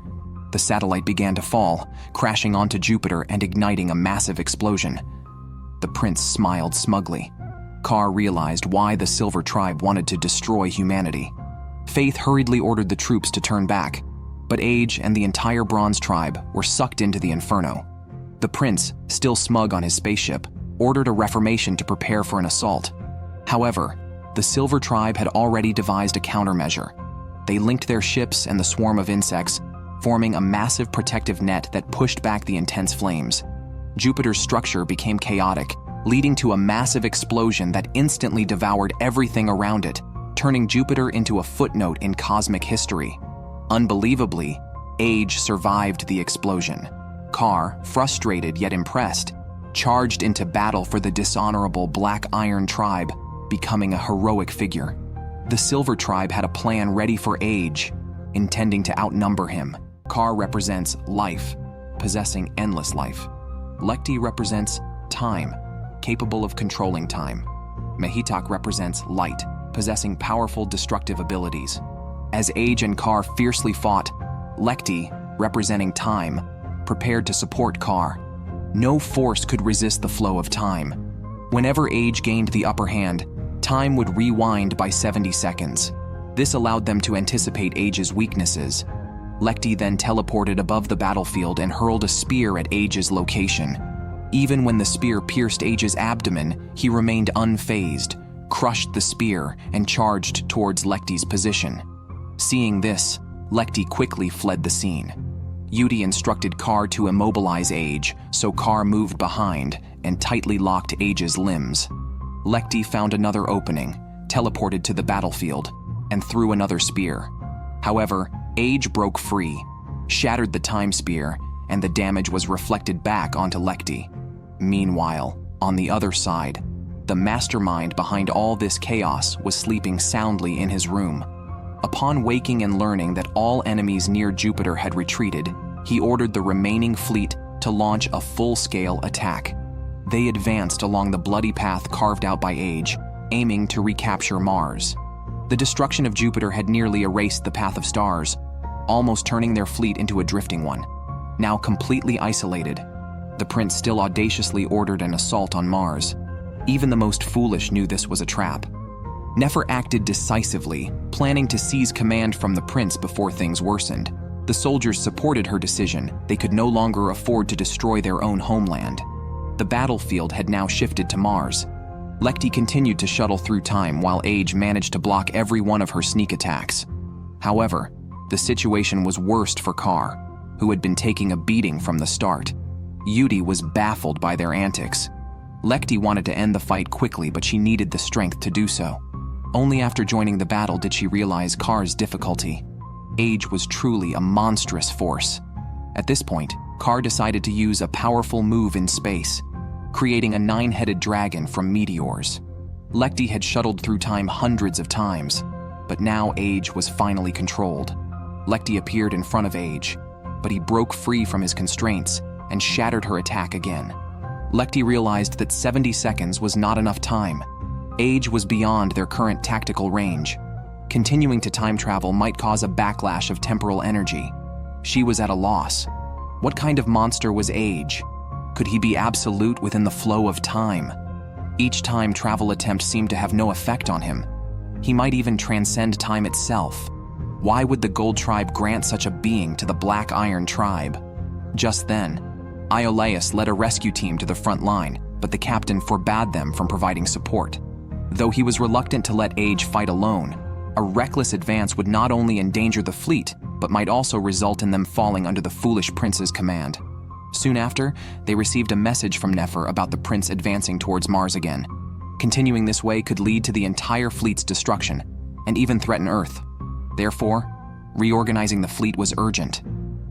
The satellite began to fall, crashing onto Jupiter and igniting a massive explosion. The prince smiled smugly. Carr realized why the Silver Tribe wanted to destroy humanity. Faith hurriedly ordered the troops to turn back, but Age and the entire Bronze Tribe were sucked into the inferno. The prince, still smug on his spaceship, ordered a reformation to prepare for an assault. However, the Silver Tribe had already devised a countermeasure. They linked their ships and the swarm of insects, forming a massive protective net that pushed back the intense flames. Jupiter's structure became chaotic, leading to a massive explosion that instantly devoured everything around it, turning Jupiter into a footnote in cosmic history. Unbelievably, Age survived the explosion. Carr, frustrated yet impressed, charged into battle for the dishonorable Black Iron Tribe, becoming a heroic figure. The Silver Tribe had a plan ready for Age, intending to outnumber him. Carr represents life, possessing endless life. Lekti represents time, capable of controlling time. Mehitak represents light, possessing powerful destructive abilities. As Age and Carr fiercely fought, Lekti, representing time, prepared to support Carr. No force could resist the flow of time. Whenever Age gained the upper hand, time would rewind by 70 seconds. This allowed them to anticipate Age's weaknesses. Lekti then teleported above the battlefield and hurled a spear at Age's location. Even when the spear pierced Age's abdomen, he remained unfazed, crushed the spear, and charged towards Lekti's position. Seeing this, Lekti quickly fled the scene. Yudi instructed Carr to immobilize Age, so Carr moved behind and tightly locked Age's limbs. Lekti found another opening, teleported to the battlefield, and threw another spear. However, Age broke free, shattered the time spear, and the damage was reflected back onto Lekti. Meanwhile, on the other side, the mastermind behind all this chaos was sleeping soundly in his room. Upon waking and learning that all enemies near Jupiter had retreated, he ordered the remaining fleet to launch a full-scale attack. They advanced along the bloody path carved out by Age, aiming to recapture Mars. The destruction of Jupiter had nearly erased the path of stars, almost turning their fleet into a drifting one. Now completely isolated, the prince still audaciously ordered an assault on Mars. Even the most foolish knew this was a trap. Nefer acted decisively, planning to seize command from the prince before things worsened. The soldiers supported her decision. They could no longer afford to destroy their own homeland. The battlefield had now shifted to Mars. Lekti continued to shuttle through time while Age managed to block every one of her sneak attacks. However, the situation was worst for Carr, who had been taking a beating from the start. Yudi was baffled by their antics. Lekti wanted to end the fight quickly, but she needed the strength to do so. Only after joining the battle did she realize Carr's difficulty. Age was truly a monstrous force. At this point, Carr decided to use a powerful move in space. creating a 9-headed dragon from meteors. Lekti had shuttled through time hundreds of times, but now Age was finally controlled. Lekti appeared in front of Age, but he broke free from his constraints and shattered her attack again. Lekti realized that 70 seconds was not enough time. Age was beyond their current tactical range. Continuing to time travel might cause a backlash of temporal energy. She was at a loss. What kind of monster was Age? Could he be absolute within the flow of time? Each time travel attempt seemed to have no effect on him. He might even transcend time itself. Why would the Gold Tribe grant such a being to the Black Iron Tribe? Just then, Iolaus led a rescue team to the front line, but the captain forbade them from providing support. Though he was reluctant to let Age fight alone, a reckless advance would not only endanger the fleet, but might also result in them falling under the foolish prince's command. Soon after, they received a message from Nefer about the prince advancing towards Mars again. Continuing this way could lead to the entire fleet's destruction, and even threaten Earth. Therefore, reorganizing the fleet was urgent,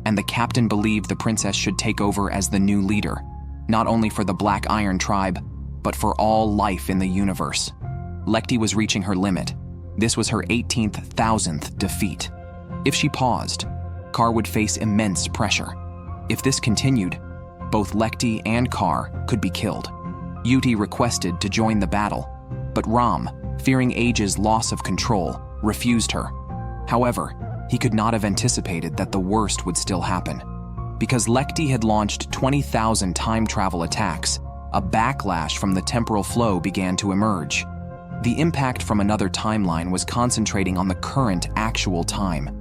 and the captain believed the princess should take over as the new leader, not only for the Black Iron Tribe, but for all life in the universe. Lekti was reaching her limit. This was her 18,000th defeat. If she paused, Kar would face immense pressure. If this continued, both Lekti and Kar could be killed. Yuti requested to join the battle, but Ram, fearing Age's loss of control, refused her. However, he could not have anticipated that the worst would still happen. Because Lekti had launched 20,000 time travel attacks, a backlash from the temporal flow began to emerge. The impact from another timeline was concentrating on the current actual time.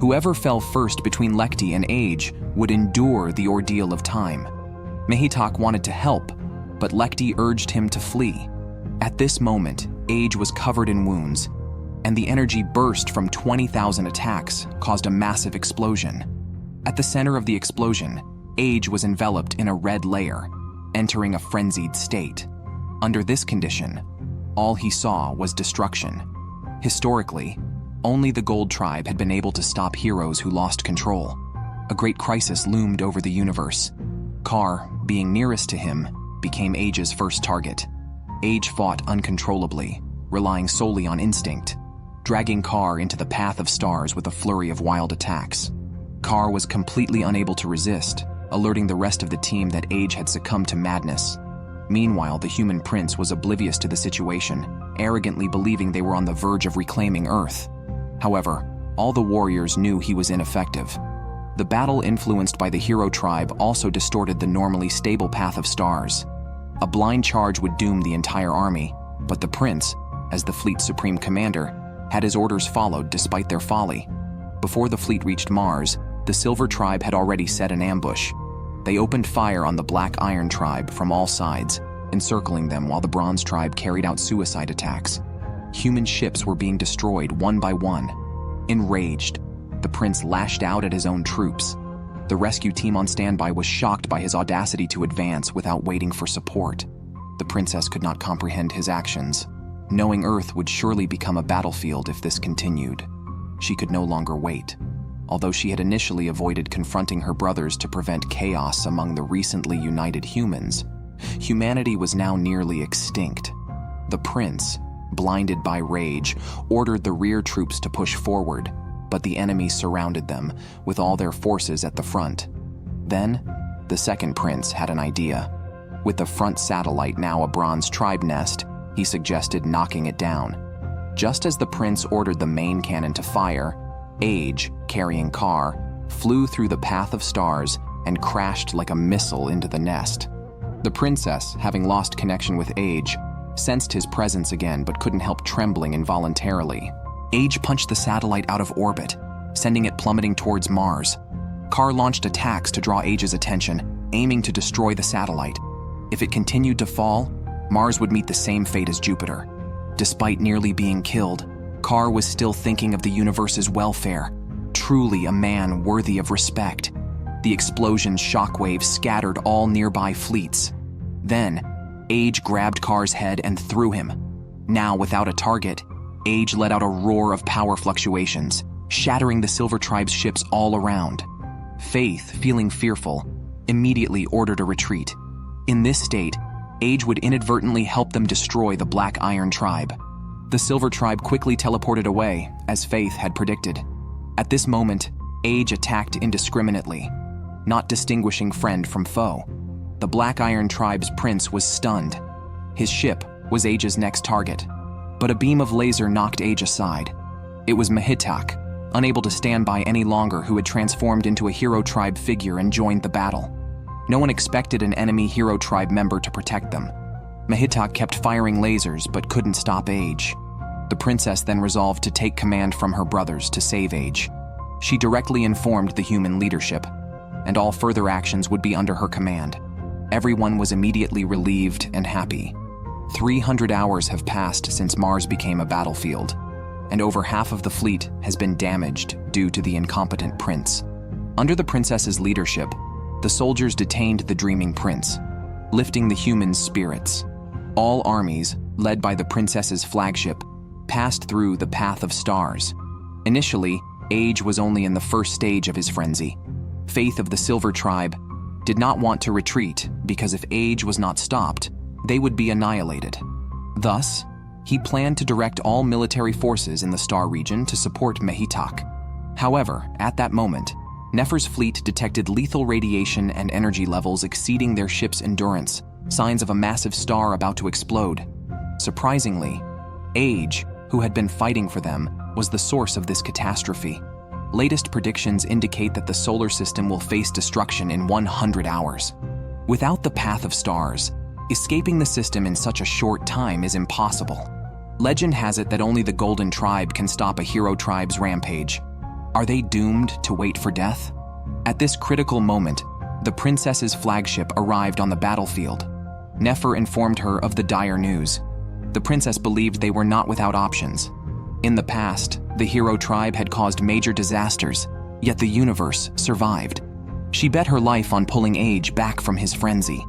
Whoever fell first between Lekti and Age would endure the ordeal of time. Mehitak wanted to help, but Lekti urged him to flee. At this moment, Age was covered in wounds, and the energy burst from 20,000 attacks caused a massive explosion. At the center of the explosion, Age was enveloped in a red layer, entering a frenzied state. Under this condition, all he saw was destruction. Historically, only the Gold Tribe had been able to stop heroes who lost control. A great crisis loomed over the universe. Kar, being nearest to him, became Age's first target. Age fought uncontrollably, relying solely on instinct, dragging Kar into the path of stars with a flurry of wild attacks. Kar was completely unable to resist, alerting the rest of the team that Age had succumbed to madness. Meanwhile, the human prince was oblivious to the situation, arrogantly believing they were on the verge of reclaiming Earth. However, all the warriors knew he was ineffective. The battle influenced by the hero tribe also distorted the normally stable path of stars. A blind charge would doom the entire army, but the prince, as the fleet's supreme commander, had his orders followed despite their folly. Before the fleet reached Mars, the Silver Tribe had already set an ambush. They opened fire on the Black Iron Tribe from all sides, encircling them while the Bronze Tribe carried out suicide attacks. Human ships were being destroyed one by one. Enraged, the prince lashed out at his own troops. The rescue team on standby was shocked by his audacity to advance without waiting for support. The princess could not comprehend his actions, knowing Earth would surely become a battlefield if this continued. She could no longer wait. Although she had initially avoided confronting her brothers to prevent chaos among the recently united humans, humanity was now nearly extinct. The prince, blinded by rage, ordered the rear troops to push forward, but the enemy surrounded them, with all their forces at the front. Then, the second prince had an idea. With the front satellite now a Bronze Tribe nest, he suggested knocking it down. Just as the prince ordered the main cannon to fire, Age, carrying Kar, flew through the path of stars and crashed like a missile into the nest. The princess, having lost connection with Age, sensed his presence again but couldn't help trembling involuntarily. Age punched the satellite out of orbit, sending it plummeting towards Mars. Kar launched attacks to draw Age's attention, aiming to destroy the satellite. If it continued to fall, Mars would meet the same fate as Jupiter. Despite nearly being killed, Kar was still thinking of the universe's welfare, truly a man worthy of respect. The explosion's shockwaves scattered all nearby fleets. Then, Age grabbed Kar's head and threw him. Now, without a target, Age let out a roar of power fluctuations, shattering the Silver Tribe's ships all around. Faith, feeling fearful, immediately ordered a retreat. In this state, Age would inadvertently help them destroy the Black Iron Tribe. The Silver Tribe quickly teleported away, as Faith had predicted. At this moment, Age attacked indiscriminately, not distinguishing friend from foe. The Black Iron Tribe's prince was stunned. His ship was Age's next target, but a beam of laser knocked Age aside. It was Mehitak, unable to stand by any longer, who had transformed into a Hero Tribe figure and joined the battle. No one expected an enemy Hero Tribe member to protect them. Mehitak kept firing lasers but couldn't stop Age. The princess then resolved to take command from her brothers to save Age. She directly informed the human leadership, and all further actions would be under her command. Everyone was immediately relieved and happy. 300 hours have passed since Mars became a battlefield, and over half of the fleet has been damaged due to the incompetent prince. Under the princess's leadership, the soldiers detained the dreaming prince, lifting the humans' spirits. All armies, led by the princess's flagship, passed through the Path of Stars. Initially, Age was only in the first stage of his frenzy. Faith of the Silver Tribe did not want to retreat because if Age was not stopped, they would be annihilated. Thus, he planned to direct all military forces in the Star region to support Mehitak. However, at that moment, Nefer's fleet detected lethal radiation and energy levels exceeding their ship's endurance, signs of a massive star about to explode. Surprisingly, Age, who had been fighting for them, was the source of this catastrophe. Latest predictions indicate that the solar system will face destruction in 100 hours. Without the Path of Stars, escaping the system in such a short time is impossible. Legend has it that only the Golden Tribe can stop a Hero Tribe's rampage. Are they doomed to wait for death? At this critical moment, the princess's flagship arrived on the battlefield. Nefer informed her of the dire news. The princess believed they were not without options. In the past, the Hero Tribe had caused major disasters, yet the universe survived. She bet her life on pulling Age back from his frenzy.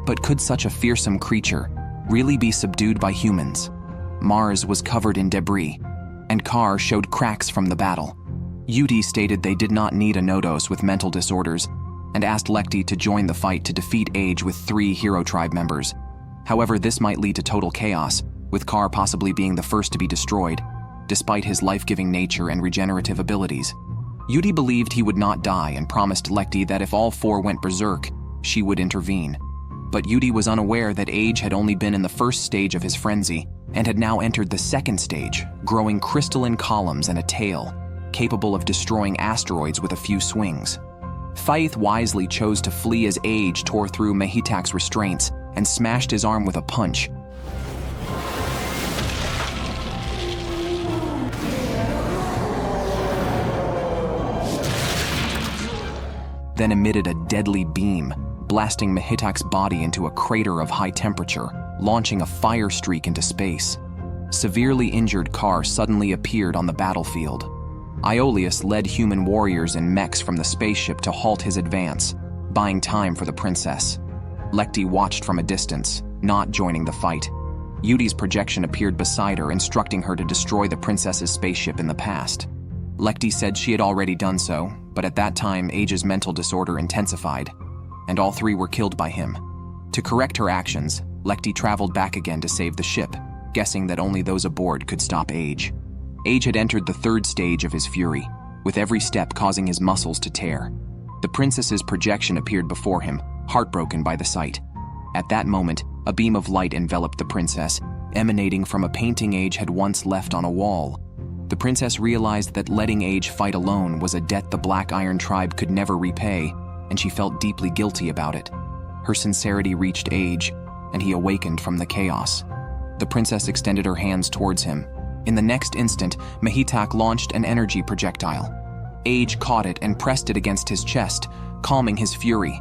But could such a fearsome creature really be subdued by humans? Mars was covered in debris, and Kar showed cracks from the battle. Yuti stated they did not need a Nodos with mental disorders, and asked Lekti to join the fight to defeat Age with 3 Hero Tribe members. However, this might lead to total chaos, with Kar possibly being the first to be destroyed, despite his life-giving nature and regenerative abilities. Yuti believed he would not die and promised Lekti that if all 4 went berserk, she would intervene. But Yuti was unaware that Age had only been in the first stage of his frenzy and had now entered the second stage, growing crystalline columns and a tail, capable of destroying asteroids with a few swings. Faith wisely chose to flee as Age tore through Mehitak's restraints and smashed his arm with a punch. Then emitted a deadly beam, blasting Mehitak's body into a crater of high temperature, launching a fire streak into space. Severely injured Kar suddenly appeared on the battlefield. Aeolus led human warriors and mechs from the spaceship to halt his advance, buying time for the princess. Lekti watched from a distance, not joining the fight. Yuti's projection appeared beside her, instructing her to destroy the princess's spaceship in the past. Lekti said she had already done so, but at that time Age's mental disorder intensified, and all 3 were killed by him. To correct her actions, Lekti traveled back again to save the ship, guessing that only those aboard could stop Age. Age had entered the 3rd stage of his fury, with every step causing his muscles to tear. The princess's projection appeared before him, heartbroken by the sight. At that moment, a beam of light enveloped the princess, emanating from a painting Age had once left on a wall. The princess realized that letting Age fight alone was a debt the Black Iron Tribe could never repay, and she felt deeply guilty about it. Her sincerity reached Age, and he awakened from the chaos. The princess extended her hands towards him. In the next instant, Mehitak launched an energy projectile. Age caught it and pressed it against his chest, calming his fury.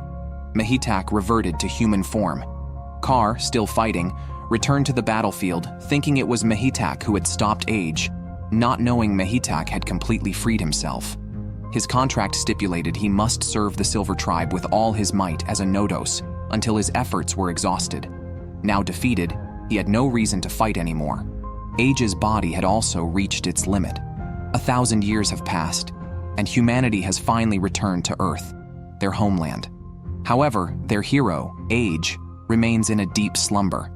Mehitak reverted to human form. Kar, still fighting, returned to the battlefield, thinking it was Mehitak who had stopped Age, not knowing Mehitak had completely freed himself. His contract stipulated he must serve the Silver Tribe with all his might as a Nodos until his efforts were exhausted. Now defeated, he had no reason to fight anymore. Age's body had also reached its limit. 1,000 years have passed, and humanity has finally returned to Earth, their homeland. However, their hero, Age, remains in a deep slumber.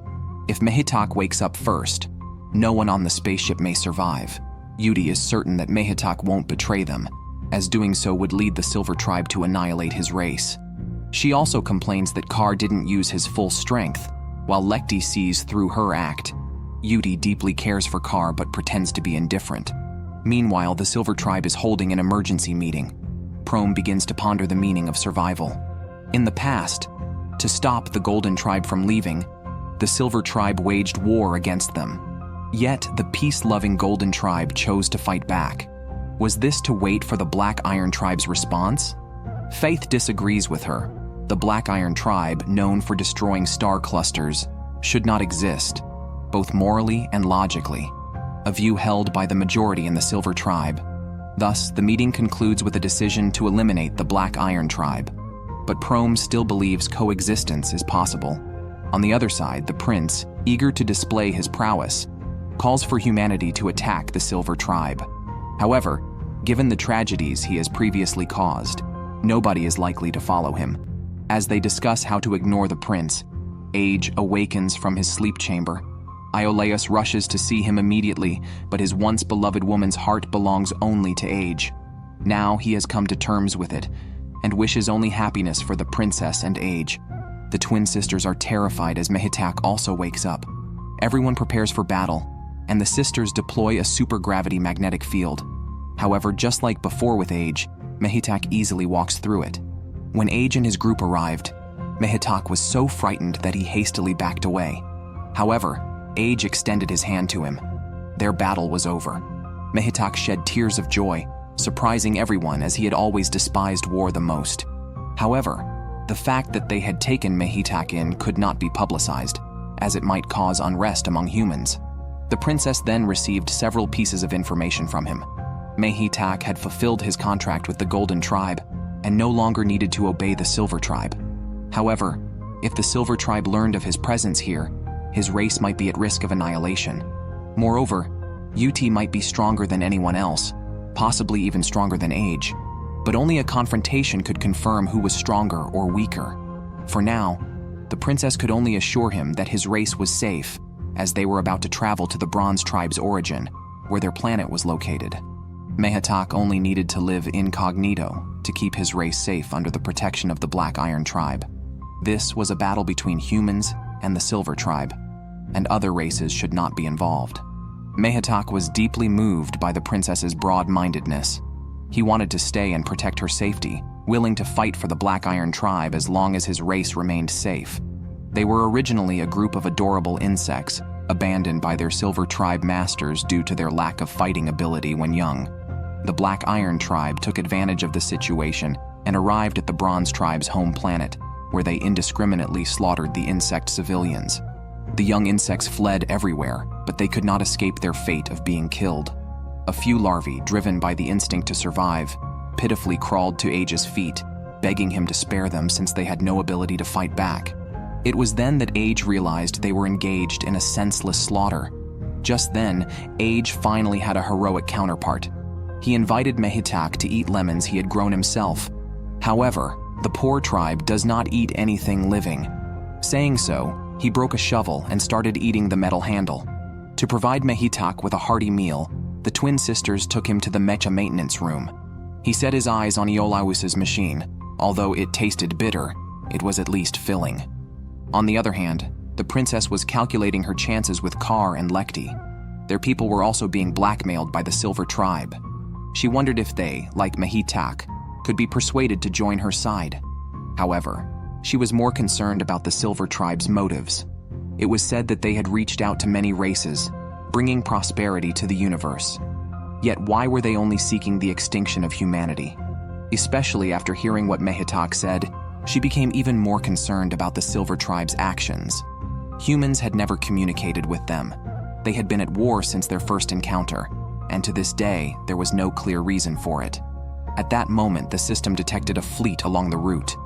If Mehitak wakes up first, no one on the spaceship may survive. Yudi is certain that Mehitak won't betray them, as doing so would lead the Silver Tribe to annihilate his race. She also complains that Kar didn't use his full strength, while Lekti sees through her act. Yudi deeply cares for Kar but pretends to be indifferent. Meanwhile, the Silver Tribe is holding an emergency meeting. Prome begins to ponder the meaning of survival. In the past, to stop the Golden Tribe from leaving, the Silver Tribe waged war against them. Yet, the peace-loving Golden Tribe chose to fight back. Was this to wait for the Black Iron Tribe's response? Faith disagrees with her. The Black Iron Tribe, known for destroying star clusters, should not exist, both morally and logically, a view held by the majority in the Silver Tribe. Thus, the meeting concludes with a decision to eliminate the Black Iron Tribe. But Prome still believes coexistence is possible. On the other side, the prince, eager to display his prowess, calls for humanity to attack the Silver Tribe. However, given the tragedies he has previously caused, nobody is likely to follow him. As they discuss how to ignore the prince, Age awakens from his sleep chamber. Iolaus rushes to see him immediately, but his once beloved woman's heart belongs only to Age. Now he has come to terms with it, and wishes only happiness for the princess and Age. The twin sisters are terrified as Mehitak also wakes up. Everyone prepares for battle, and the sisters deploy a supergravity magnetic field. However, just like before with Age, Mehitak easily walks through it. When Age and his group arrived, Mehitak was so frightened that he hastily backed away. However, Age extended his hand to him. Their battle was over. Mehitak shed tears of joy, surprising everyone as he had always despised war the most. However, the fact that they had taken Mehitak in could not be publicized, as it might cause unrest among humans. The princess then received several pieces of information from him. Mehitak had fulfilled his contract with the Golden Tribe and no longer needed to obey the Silver Tribe. However, if the Silver Tribe learned of his presence here, his race might be at risk of annihilation. Moreover, UT might be stronger than anyone else, possibly even stronger than Age, but only a confrontation could confirm who was stronger or weaker. For now, the princess could only assure him that his race was safe, as they were about to travel to the Bronze Tribe's origin, where their planet was located. Mehitak only needed to live incognito to keep his race safe under the protection of the Black Iron Tribe. This was a battle between humans and the Silver Tribe, and other races should not be involved. Mehitak was deeply moved by the princess's broad-mindedness. He wanted to stay and protect her safety, willing to fight for the Black Iron Tribe as long as his race remained safe. They were originally a group of adorable insects, abandoned by their Silver Tribe masters due to their lack of fighting ability when young. The Black Iron Tribe took advantage of the situation and arrived at the Bronze Tribe's home planet, where they indiscriminately slaughtered the insect civilians. The young insects fled everywhere, but they could not escape their fate of being killed. A few larvae, driven by the instinct to survive, pitifully crawled to Age's feet, begging him to spare them since they had no ability to fight back. It was then that Age realized they were engaged in a senseless slaughter. Just then, Age finally had a heroic counterpart. He invited Mehitak to eat lemons he had grown himself. However, the poor tribe does not eat anything living. Saying so, he broke a shovel and started eating the metal handle. To provide Mehitak with a hearty meal, the twin sisters took him to the mecha maintenance room. He set his eyes on Iolaus's machine. Although it tasted bitter, it was at least filling. On the other hand, the princess was calculating her chances with Kar and Lekti. Their people were also being blackmailed by the Silver Tribe. She wondered if they, like Mehitak, could be persuaded to join her side. However, she was more concerned about the Silver Tribe's motives. It was said that they had reached out to many races, bringing prosperity to the universe. Yet why were they only seeking the extinction of humanity? Especially after hearing what Mehitak said, she became even more concerned about the Silver Tribe's actions. Humans had never communicated with them. They had been at war since their first encounter, and to this day, there was no clear reason for it. At that moment, the system detected a fleet along the route.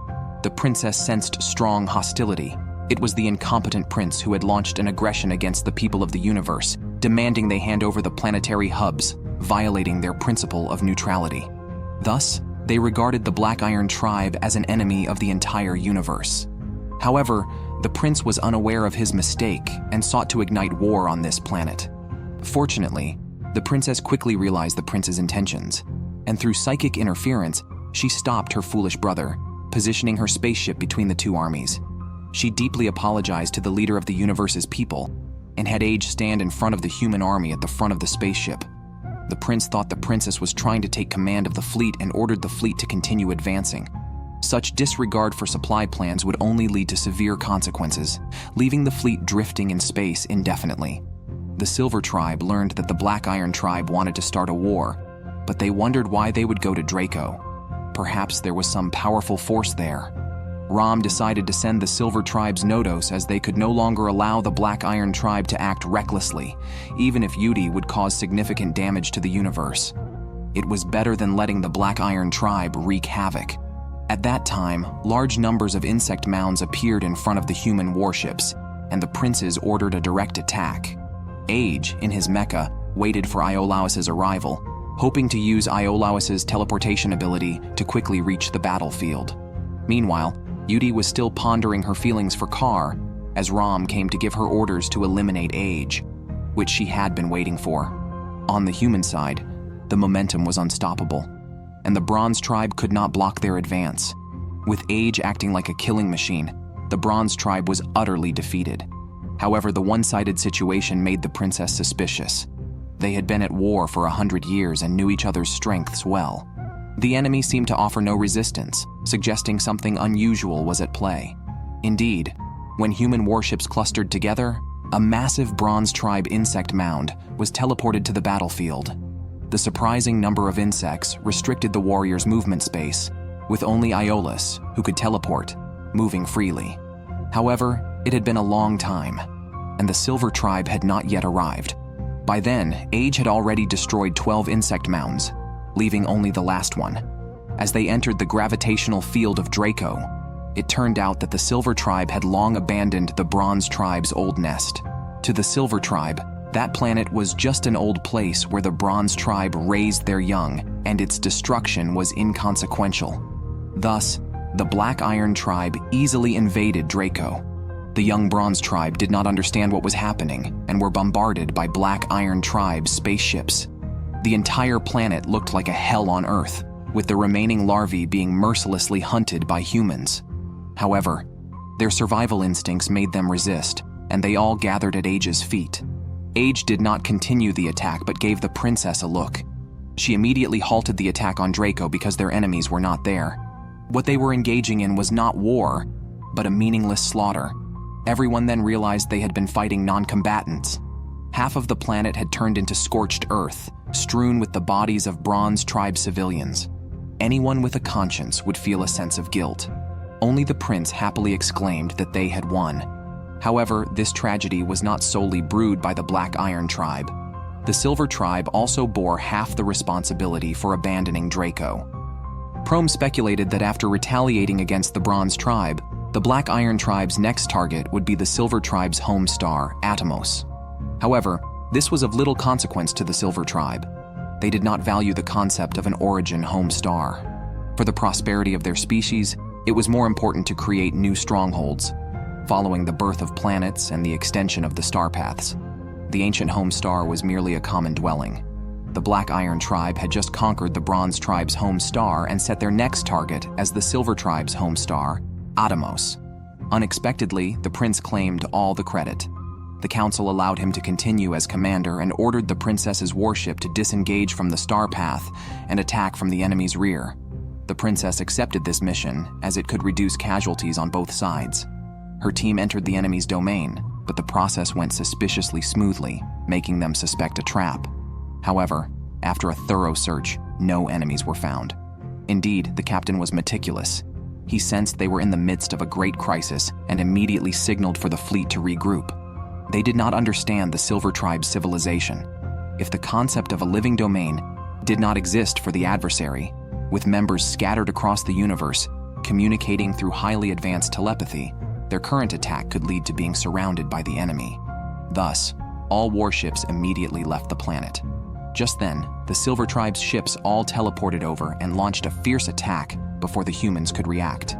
The princess sensed strong hostility. It was the incompetent prince who had launched an aggression against the people of the universe, demanding they hand over the planetary hubs, violating their principle of neutrality. Thus, they regarded the Black Iron Tribe as an enemy of the entire universe. However, The prince was unaware of his mistake and sought to ignite war on this planet. Fortunately, the princess quickly realized the prince's intentions, and through psychic interference, she stopped her foolish brother, positioning her spaceship between the two armies. She deeply apologized to the leader of the universe's people and had Age stand in front of the human army at the front of the spaceship. The prince thought the princess was trying to take command of the fleet and ordered the fleet to continue advancing. Such disregard for supply plans would only lead to severe consequences, leaving the fleet drifting in space indefinitely. The Silver Tribe learned that the Black Iron Tribe wanted to start a war, but they wondered why they would go to Draco. Perhaps there was some powerful force there. Rom decided to send the Silver Tribe's Nodos as they could no longer allow the Black Iron Tribe to act recklessly, even if Yudi would cause significant damage to the universe. It was better than letting the Black Iron Tribe wreak havoc. At that time, large numbers of insect mounds appeared in front of the human warships, and the princes ordered a direct attack. Age, in his mecha, waited for Iolaus's arrival, hoping to use Iolaus's teleportation ability to quickly reach the battlefield. Meanwhile, Yudi was still pondering her feelings for Kar as Rom came to give her orders to eliminate Age, which she had been waiting for. On the human side, the momentum was unstoppable, and the Bronze Tribe could not block their advance. With Age acting like a killing machine, the Bronze Tribe was utterly defeated. However, the one-sided situation made the princess suspicious. They had been at war for 100 years and knew each other's strengths well. The enemy seemed to offer no resistance, suggesting something unusual was at play. Indeed, when human warships clustered together, a massive Bronze Tribe insect mound was teleported to the battlefield. The surprising number of insects restricted the warriors' movement space, with only Iolaus, who could teleport, moving freely. However, it had been a long time, and the Silver Tribe had not yet arrived. By then, Age had already destroyed 12 insect mounds, leaving only the last one. As they entered the gravitational field of Draco, it turned out that the Silver Tribe had long abandoned the Bronze Tribe's old nest. To the Silver Tribe, that planet was just an old place where the Bronze Tribe raised their young, and its destruction was inconsequential. Thus, the Black Iron Tribe easily invaded Draco. The young Bronze Tribe did not understand what was happening and were bombarded by Black Iron Tribe spaceships. The entire planet looked like a hell on Earth, with the remaining larvae being mercilessly hunted by humans. However, their survival instincts made them resist, and they all gathered at Age's feet. Age did not continue the attack but gave the princess a look. She immediately halted the attack on Draco because their enemies were not there. What they were engaging in was not war, but a meaningless slaughter. Everyone then realized they had been fighting non-combatants. Half of the planet had turned into scorched earth, strewn with the bodies of Bronze Tribe civilians. Anyone with a conscience would feel a sense of guilt. Only the prince happily exclaimed that they had won. However, this tragedy was not solely brewed by the Black Iron Tribe. The Silver Tribe also bore half the responsibility for abandoning Draco. Prome speculated that after retaliating against the Bronze Tribe, the Black Iron Tribe's next target would be the Silver Tribe's home star, Atomos. However, this was of little consequence to the Silver Tribe. They did not value the concept of an origin home star. For the prosperity of their species, it was more important to create new strongholds, following the birth of planets and the extension of the star paths. The ancient home star was merely a common dwelling. The Black Iron Tribe had just conquered the Bronze Tribe's home star and set their next target as the Silver Tribe's home star, Atomos. Unexpectedly, the prince claimed all the credit. The council allowed him to continue as commander and ordered the princess's warship to disengage from the star path and attack from the enemy's rear. The princess accepted this mission as it could reduce casualties on both sides. Her team entered the enemy's domain, but the process went suspiciously smoothly, making them suspect a trap. However, after a thorough search, no enemies were found. Indeed, the captain was meticulous. He sensed they were in the midst of a great crisis and immediately signaled for the fleet to regroup. They did not understand the Silver Tribe's civilization. If the concept of a living domain did not exist for the adversary, with members scattered across the universe, communicating through highly advanced telepathy, their current attack could lead to being surrounded by the enemy. Thus, all warships immediately left the planet. Just then, the Silver Tribe's ships all teleported over and launched a fierce attack before the humans could react.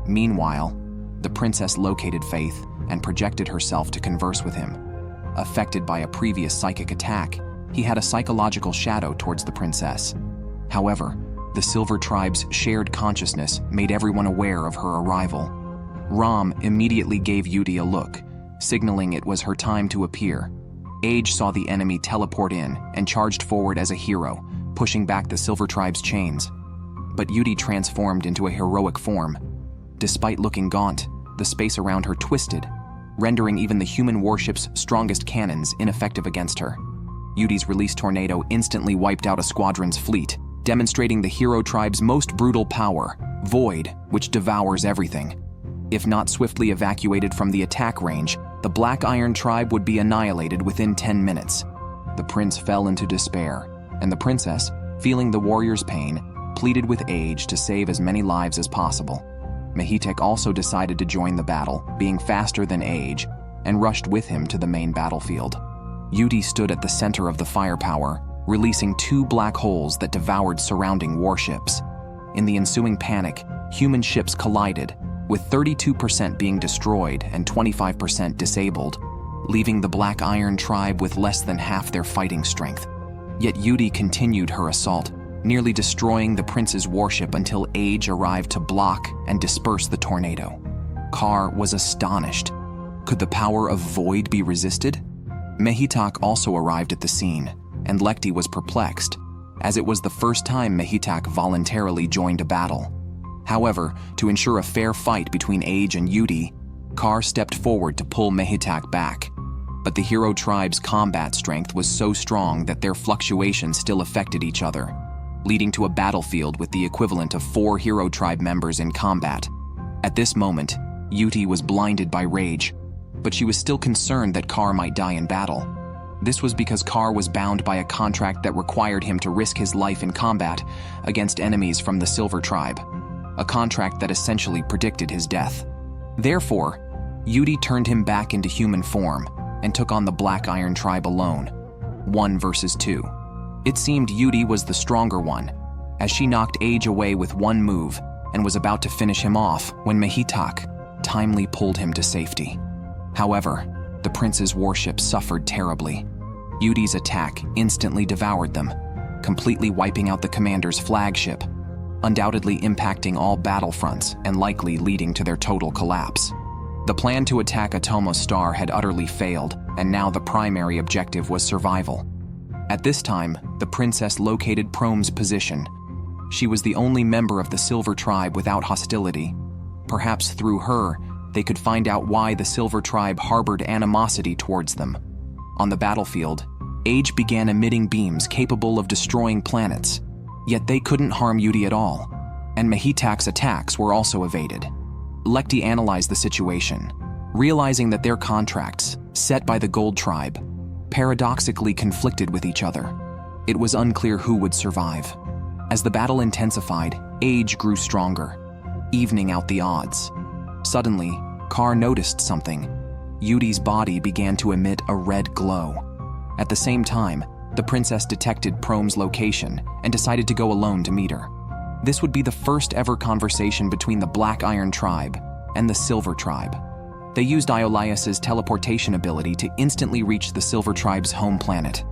Meanwhile, The princess located Faith and projected herself to converse with him. Affected by a previous psychic attack, he had a psychological shadow towards the princess. However, the Silver Tribe's shared consciousness made everyone aware of her arrival. Ram immediately gave Yudi a look, signaling it was her time to appear. Age saw the enemy teleport in and charged forward as a hero, pushing back the Silver Tribe's chains. But Yudi transformed into a heroic form. Despite looking gaunt, the space around her twisted, rendering even the human warship's strongest cannons ineffective against her. Yudi's released tornado instantly wiped out a squadron's fleet, demonstrating the hero tribe's most brutal power, Void, which devours everything. If not swiftly evacuated from the attack range, the Black Iron tribe would be annihilated within 10 minutes. The prince fell into despair, and the princess, feeling the warrior's pain, pleaded with Age to save as many lives as possible. Mehitek also decided to join the battle, being faster than Age, and rushed with him to the main battlefield. Yudi stood at the center of the firepower, releasing 2 black holes that devoured surrounding warships. In the ensuing panic, human ships collided, with 32% being destroyed and 25% disabled, leaving the Black Iron tribe with less than half their fighting strength. Yet Yudi continued her assault, nearly destroying the prince's warship until Age arrived to block and disperse the tornado. Kar was astonished. Could the power of Void be resisted? Mehitak also arrived at the scene, and Lekti was perplexed, as it was the first time Mehitak voluntarily joined a battle. However, to ensure a fair fight between Age and Yudi, Kar stepped forward to pull Mehitak back. But the hero tribe's combat strength was so strong that their fluctuations still affected each other, leading to a battlefield with the equivalent of 4 hero tribe members in combat. At this moment, Yudi was blinded by rage, but she was still concerned that Kar might die in battle. This was because Kar was bound by a contract that required him to risk his life in combat against enemies from the Silver Tribe, a contract that essentially predicted his death. Therefore, Yudi turned him back into human form and took on the Black Iron tribe alone, 1 versus 2. It seemed Yudi was the stronger one, as she knocked Age away with one move and was about to finish him off when Mehitak timely pulled him to safety. However, the prince's warship suffered terribly. Yudi's attack instantly devoured them, completely wiping out the commander's flagship, undoubtedly impacting all battlefronts and likely leading to their total collapse. The plan to attack Atomos Star had utterly failed, and now the primary objective was survival. At this time, the princess located Prome's position. She was the only member of the Silver Tribe without hostility. Perhaps through her, they could find out why the Silver Tribe harbored animosity towards them. On the battlefield, Age began emitting beams capable of destroying planets, yet they couldn't harm Yudi at all, and Mehitak's attacks were also evaded. Lekti analyzed the situation, realizing that their contracts, set by the Gold Tribe, paradoxically conflicted with each other. It was unclear who would survive. As the battle intensified, Age grew stronger, evening out the odds. Suddenly, Kar noticed something. Yudi's body began to emit a red glow. At the same time, the princess detected Prome's location and decided to go alone to meet her. This would be the first ever conversation between the Black Iron tribe and the Silver Tribe. They used Iolias's teleportation ability to instantly reach the Silver Tribe's home planet.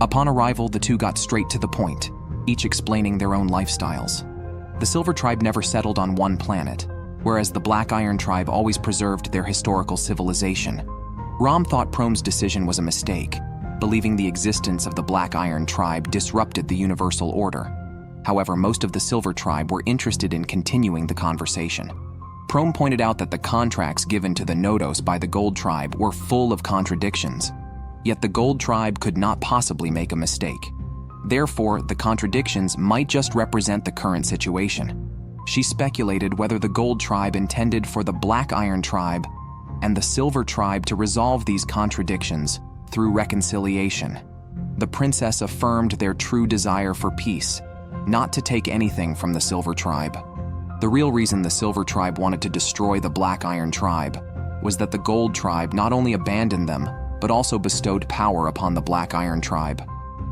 Upon arrival, the two got straight to the point, each explaining their own lifestyles. The Silver Tribe never settled on one planet, whereas the Black Iron tribe always preserved their historical civilization. Ram thought Prome's decision was a mistake, believing the existence of the Black Iron tribe disrupted the universal order. However, most of the Silver Tribe were interested in continuing the conversation. Prome pointed out that the contracts given to the Nodos by the Gold Tribe were full of contradictions, yet the Gold Tribe could not possibly make a mistake. Therefore, the contradictions might just represent the current situation. She speculated whether the Gold Tribe intended for the Black Iron tribe and the Silver Tribe to resolve these contradictions through reconciliation. The princess affirmed their true desire for peace, not to take anything from the Silver Tribe. The real reason the Silver Tribe wanted to destroy the Black Iron tribe was that the Gold Tribe not only abandoned them, but also bestowed power upon the Black Iron tribe.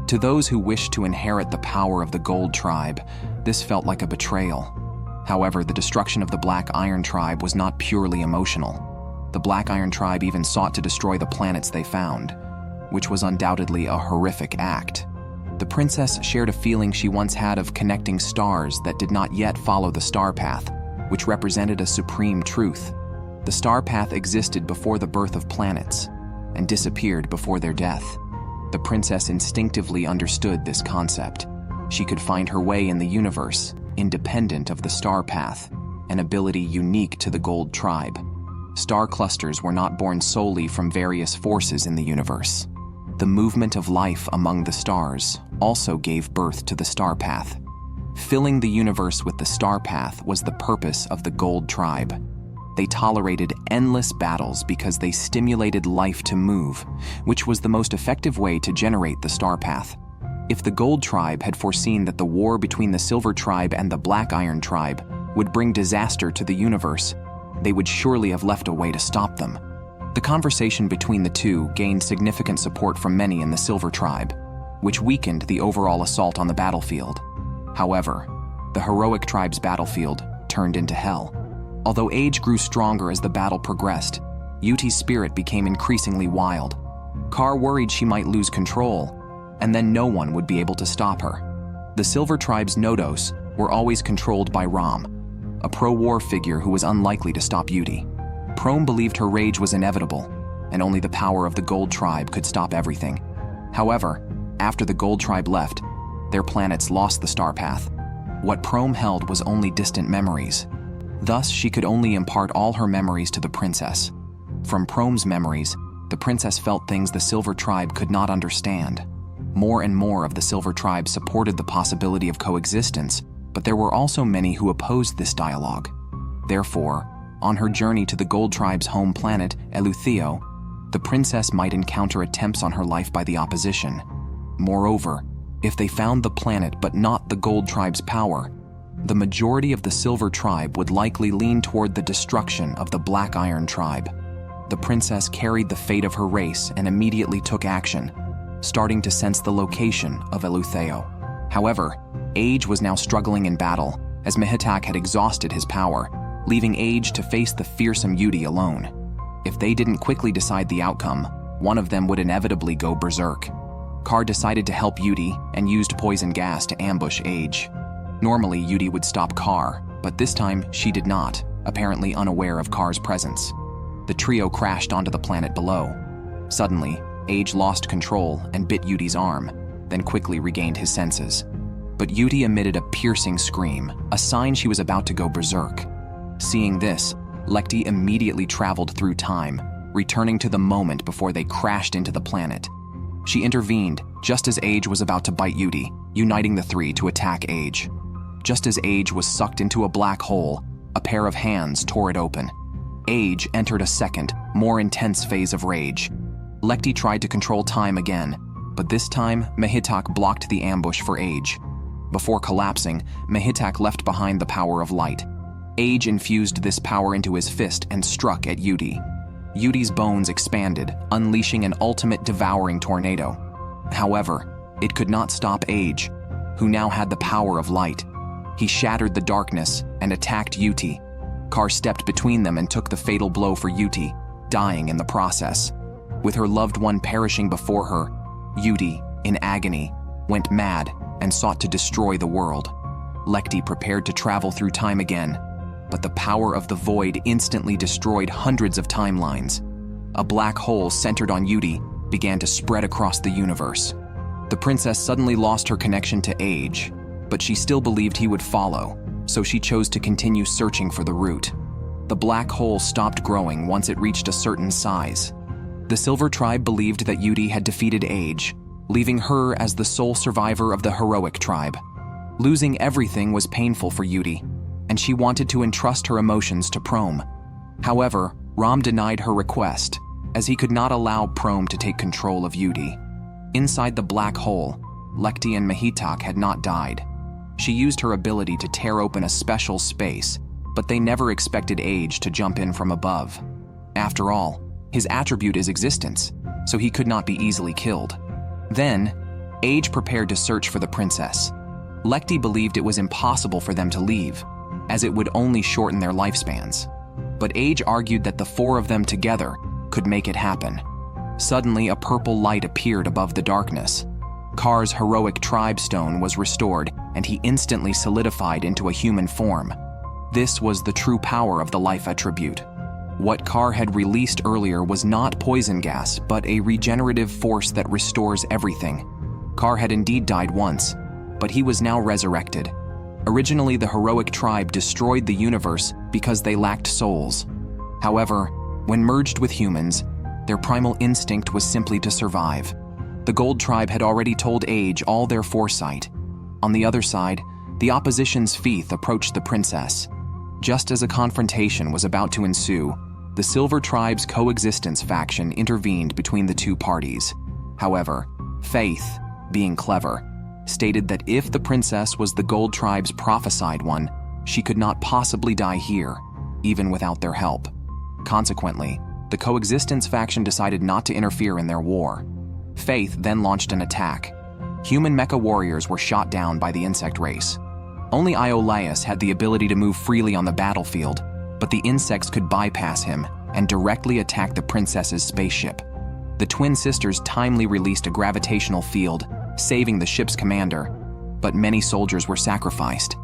To those who wished to inherit the power of the Gold Tribe, this felt like a betrayal. However, the destruction of the Black Iron Tribe was not purely emotional. The Black Iron Tribe even sought to destroy the planets they found, which was undoubtedly a horrific act. The princess shared a feeling she once had of connecting stars that did not yet follow the star path, which represented a supreme truth. The star path existed before the birth of planets and disappeared before their death. The princess instinctively understood this concept. She could find her way in the universe, independent of the star path, an ability unique to the Gold Tribe. Star clusters were not born solely from various forces in the universe. The movement of life among the stars also gave birth to the star path. Filling the universe with the star path was the purpose of the Gold Tribe. They tolerated endless battles because they stimulated life to move, which was the most effective way to generate the star path. If the Gold Tribe had foreseen that the war between the Silver Tribe and the Black Iron Tribe would bring disaster to the universe, they would surely have left a way to stop them. The conversation between the two gained significant support from many in the Silver Tribe, which weakened the overall assault on the battlefield. However, the Heroic Tribe's battlefield turned into hell. Although Age grew stronger as the battle progressed, Yuti's spirit became increasingly wild. Kar worried she might lose control, and then no one would be able to stop her. The Silver Tribe's Nodos were always controlled by Rom, a pro-war figure who was unlikely to stop Yuti. Prome believed her rage was inevitable, and only the power of the Gold Tribe could stop everything. However, after the Gold Tribe left, their planets lost the star path. What Prome held was only distant memories. Thus, she could only impart all her memories to the princess. From Prome's memories, the princess felt things the Silver Tribe could not understand. More and more of the Silver Tribe supported the possibility of coexistence, but there were also many who opposed this dialogue. Therefore, on her journey to the Gold Tribe's home planet, Eleuthio, the princess might encounter attempts on her life by the opposition. Moreover, if they found the planet but not the Gold Tribe's power, the majority of the Silver Tribe would likely lean toward the destruction of the Black Iron Tribe. The princess carried the fate of her race and immediately took action, starting to sense the location of Eleuthio. However, Age was now struggling in battle, as Mehitak had exhausted his power, leaving Age to face the fearsome Yuti alone. If they didn't quickly decide the outcome, one of them would inevitably go berserk. Kar decided to help Yuti and used poison gas to ambush Age. Normally, Yuti would stop Kar, but this time she did not, apparently unaware of Kar's presence. The trio crashed onto the planet below. Suddenly, Age lost control and bit Yuti's arm, then quickly regained his senses. But Yuti emitted a piercing scream, a sign she was about to go berserk. Seeing this, Lekti immediately traveled through time, returning to the moment before they crashed into the planet. She intervened just as Age was about to bite Yuti, uniting the three to attack Age. Just as Age was sucked into a black hole, a pair of hands tore it open. Age entered a second, more intense phase of rage. Lekti tried to control time again, but this time Mehitak blocked the ambush for Age. Before collapsing, Mehitak left behind the power of light. Age infused this power into his fist and struck at Yuti. Yuti's bones expanded, unleashing an ultimate devouring tornado. However, it could not stop Age, who now had the power of light. He shattered the darkness and attacked Yuti. Kar stepped between them and took the fatal blow for Yuti, dying in the process. With her loved one perishing before her, Yuti, in agony, went mad and sought to destroy the world. Lekti prepared to travel through time again, but the power of the void instantly destroyed hundreds of timelines. A black hole centered on Yuti began to spread across the universe. The princess suddenly lost her connection to Age, but she still believed he would follow, so she chose to continue searching for the root. The black hole stopped growing once it reached a certain size. The Silver Tribe believed that Yuti had defeated Age, leaving her as the sole survivor of the Heroic Tribe. Losing everything was painful for Yuti, and she wanted to entrust her emotions to Prome. However, Rom denied her request, as he could not allow Prome to take control of Yuti. Inside the black hole, Lekti and Mehitak had not died. She used her ability to tear open a special space, but they never expected Age to jump in from above. After all, his attribute is existence, so he could not be easily killed. Then, Age prepared to search for the princess. Lekti believed it was impossible for them to leave, as it would only shorten their lifespans. But Age argued that the four of them together could make it happen. Suddenly, a purple light appeared above the darkness. Car's heroic tribe stone was restored, and he instantly solidified into a human form. This was the true power of the life attribute. What Car had released earlier was not poison gas, but a regenerative force that restores everything. Car had indeed died once, but he was now resurrected. Originally, the heroic tribe destroyed the universe because they lacked souls. However, when merged with humans, their primal instinct was simply to survive. The Gold Tribe had already told Age all their foresight. On the other side, the opposition's Feith approached the princess. Just as a confrontation was about to ensue, the Silver Tribe's coexistence faction intervened between the two parties. However, Feith, being clever, stated that if the princess was the Gold Tribe's prophesied one, she could not possibly die here, even without their help. Consequently, the coexistence faction decided not to interfere in their war. Feith then launched an attack. Human mecha warriors were shot down by the insect race. Only Iolaus had the ability to move freely on the battlefield, but the insects could bypass him and directly attack the princess's spaceship. The twin sisters timely released a gravitational field, saving the ship's commander, but many soldiers were sacrificed.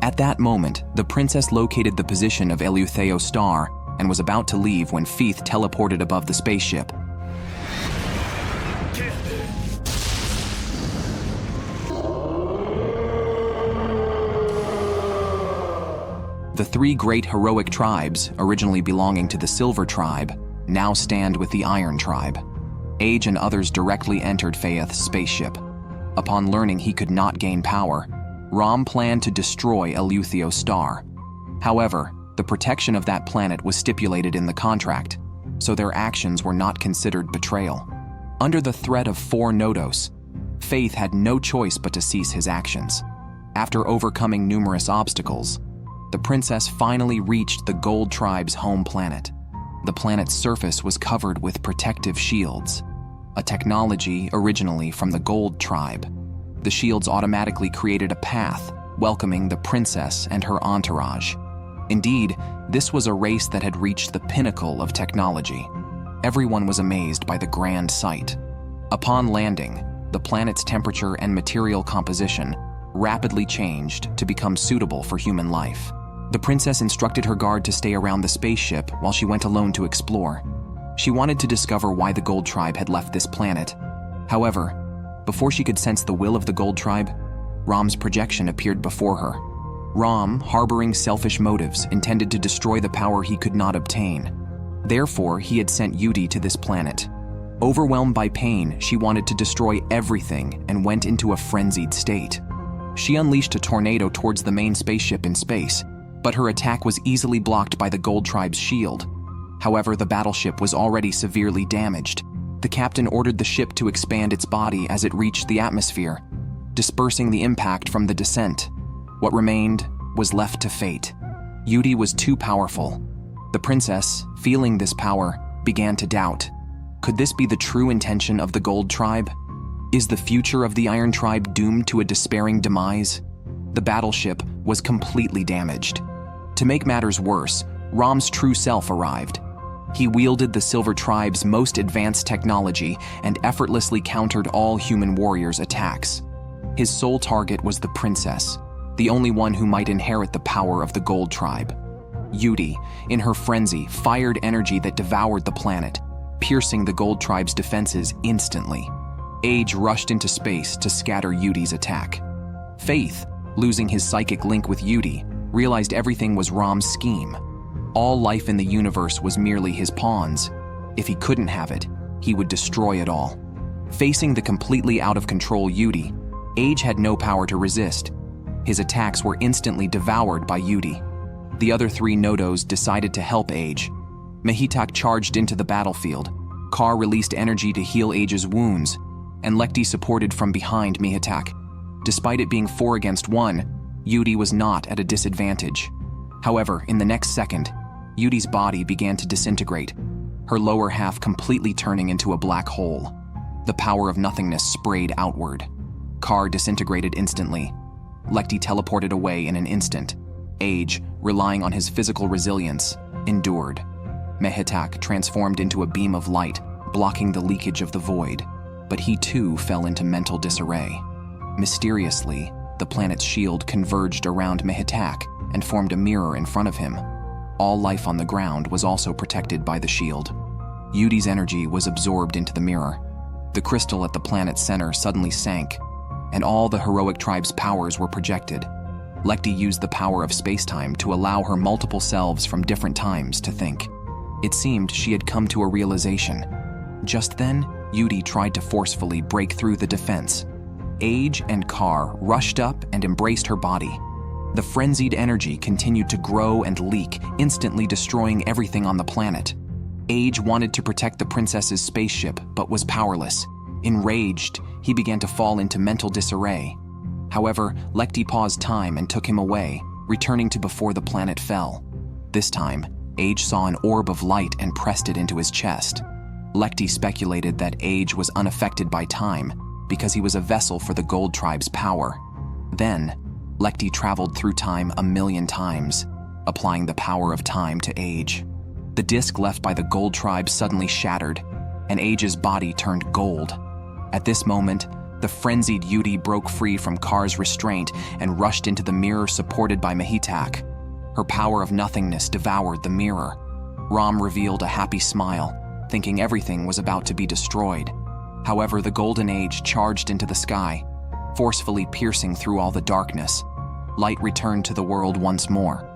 At that moment, the princess located the position of Eleutheo's star and was about to leave when Feith teleported above the spaceship. The three great heroic tribes, originally belonging to the Silver Tribe, now stand with the Iron Tribe. Age and others directly entered Feith's spaceship. Upon learning he could not gain power, Rom planned to destroy Eleutheo's star. However, the protection of that planet was stipulated in the contract, so their actions were not considered betrayal. Under the threat of 4 Nodos, Feith had no choice but to cease his actions. After overcoming numerous obstacles, the princess finally reached the Gold Tribe's home planet. The planet's surface was covered with protective shields, a technology originally from the Gold Tribe. The shields automatically created a path, welcoming the princess and her entourage. Indeed, this was a race that had reached the pinnacle of technology. Everyone was amazed by the grand sight. Upon landing, the planet's temperature and material composition rapidly changed to become suitable for human life. The princess instructed her guard to stay around the spaceship while she went alone to explore. She wanted to discover why the Gold Tribe had left this planet. However, before she could sense the will of the Gold Tribe, Rom's projection appeared before her. Rom, harboring selfish motives, intended to destroy the power he could not obtain. Therefore, he had sent Yudi to this planet. Overwhelmed by pain, she wanted to destroy everything and went into a frenzied state. She unleashed a tornado towards the main spaceship in space, but her attack was easily blocked by the Gold Tribe's shield. However, the battleship was already severely damaged. The captain ordered the ship to expand its body as it reached the atmosphere, dispersing the impact from the descent. What remained was left to fate. Yudi was too powerful. The princess, feeling this power, began to doubt. Could this be the true intention of the Gold Tribe? Is the future of the Iron Tribe doomed to a despairing demise? The battleship was completely damaged. To make matters worse, Rom's true self arrived. He wielded the Silver Tribe's most advanced technology and effortlessly countered all human warriors' attacks. His sole target was the princess, the only one who might inherit the power of the Gold Tribe. Yudi, in her frenzy, fired energy that devoured the planet, piercing the Gold Tribe's defenses instantly. Age rushed into space to scatter Yudi's attack. Feith, losing his psychic link with Yudi, realized everything was Rom's scheme. All life in the universe was merely his pawns. If he couldn't have it, he would destroy it all. Facing the completely out of control Yudi, Age had no power to resist. His attacks were instantly devoured by Yudi. The other 3 Nodos decided to help Age. Mehitak charged into the battlefield. Kar released energy to heal Age's wounds, and Lekti supported from behind Mehitak. Despite it being 4 against 1, Yudi was not at a disadvantage. However, in the next second, Yudi's body began to disintegrate, her lower half completely turning into a black hole. The power of nothingness sprayed outward. Kar disintegrated instantly. Lekti teleported away in an instant. Age, relying on his physical resilience, endured. Mehitak transformed into a beam of light, blocking the leakage of the void, but he too fell into mental disarray. Mysteriously, the planet's shield converged around Mehitak and formed a mirror in front of him. All life on the ground was also protected by the shield. Yudi's energy was absorbed into the mirror. The crystal at the planet's center suddenly sank, and all the heroic tribe's powers were projected. Lekti used the power of space-time to allow her multiple selves from different times to think. It seemed she had come to a realization. Just then, Yudi tried to forcefully break through the defense. Age and Kar rushed up and embraced her body. The frenzied energy continued to grow and leak, instantly destroying everything on the planet. Age wanted to protect the princess's spaceship, but was powerless. Enraged, he began to fall into mental disarray. However, Lekti paused time and took him away, returning to before the planet fell. This time, Age saw an orb of light and pressed it into his chest. Lekti speculated that Age was unaffected by time because he was a vessel for the Gold Tribe's power. Then, Lekti traveled through time 1,000,000 times, applying the power of time to Age. The disc left by the Gold Tribe suddenly shattered, and Age's body turned gold. At this moment, the frenzied Yudi broke free from Kar's restraint and rushed into the mirror supported by Mehitak. Her power of nothingness devoured the mirror. Ram revealed a happy smile, thinking everything was about to be destroyed. However, the Golden Age charged into the sky, forcefully piercing through all the darkness. Light returned to the world once more.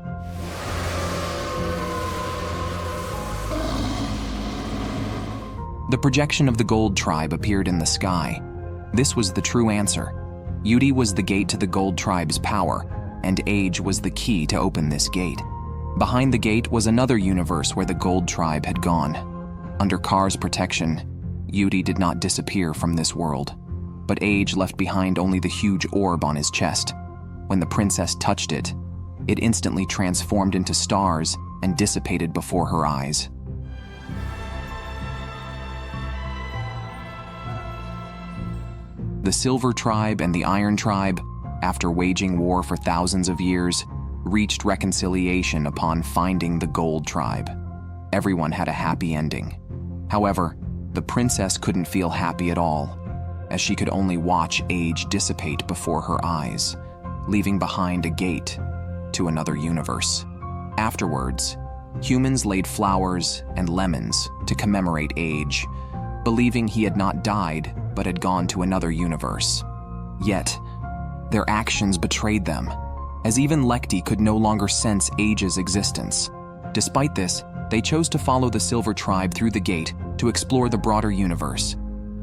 The projection of the Gold Tribe appeared in the sky. This was the true answer. Yudi was the gate to the Gold Tribe's power, and Age was the key to open this gate. Behind the gate was another universe where the Gold Tribe had gone. Under Kar's protection, Yudi did not disappear from this world, but Age left behind only the huge orb on his chest. When the princess touched it, it instantly transformed into stars and dissipated before her eyes. The Silver Tribe and the Iron Tribe, after waging war for thousands of years, reached reconciliation upon finding the Gold Tribe. Everyone had a happy ending. However, the princess couldn't feel happy at all, as she could only watch Age dissipate before her eyes, leaving behind a gate to another universe. Afterwards, humans laid flowers and lemons to commemorate Age, believing he had not died but had gone to another universe. Yet, their actions betrayed them, as even Lekti could no longer sense Age's existence. Despite this, they chose to follow the Silver Tribe through the gate to explore the broader universe.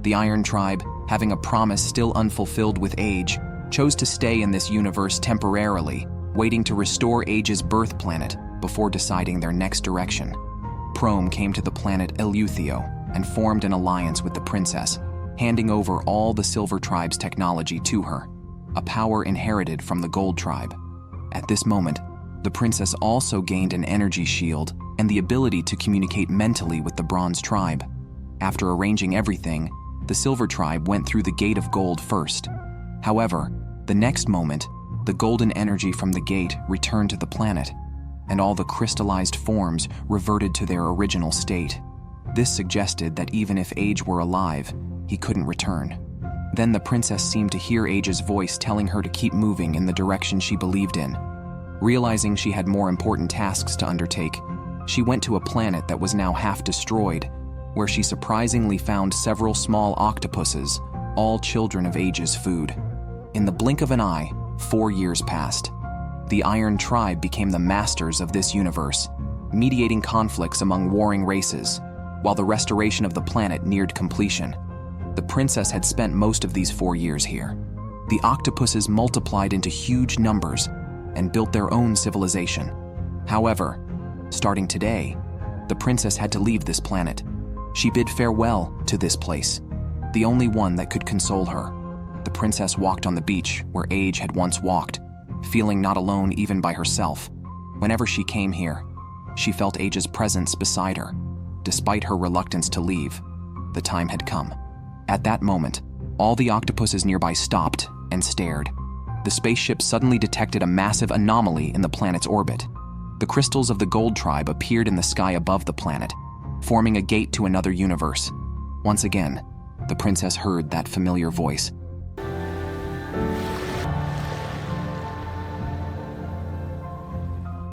The Iron Tribe, having a promise still unfulfilled with Age, chose to stay in this universe temporarily, waiting to restore Age's birth planet before deciding their next direction. Prome came to the planet Eleuthio and formed an alliance with the princess, handing over all the Silver Tribe's technology to her, a power inherited from the Gold Tribe. At this moment, the princess also gained an energy shield and the ability to communicate mentally with the Bronze Tribe. After arranging everything, the Silver Tribe went through the Gate of Gold first. However, the next moment, the golden energy from the gate returned to the planet, and all the crystallized forms reverted to their original state. This suggested that even if Age were alive, he couldn't return. Then the princess seemed to hear Age's voice telling her to keep moving in the direction she believed in. Realizing she had more important tasks to undertake, she went to a planet that was now half destroyed, where she surprisingly found several small octopuses, all children of Age's food. In the blink of an eye, 4 years passed. The Iron Tribe became the masters of this universe, mediating conflicts among warring races, while the restoration of the planet neared completion. The princess had spent most of these 4 years here. The octopuses multiplied into huge numbers and built their own civilization. However, starting today, the princess had to leave this planet. She bid farewell to this place, the only one that could console her. The princess walked on the beach where Age had once walked, feeling not alone even by herself. Whenever she came here, she felt Age's presence beside her. Despite her reluctance to leave, the time had come. At that moment, all the octopuses nearby stopped and stared. the spaceship suddenly detected a massive anomaly in the planet's orbit. The crystals of the Gold Tribe appeared in the sky above the planet, forming a gate to another universe. Once again, the princess heard that familiar voice.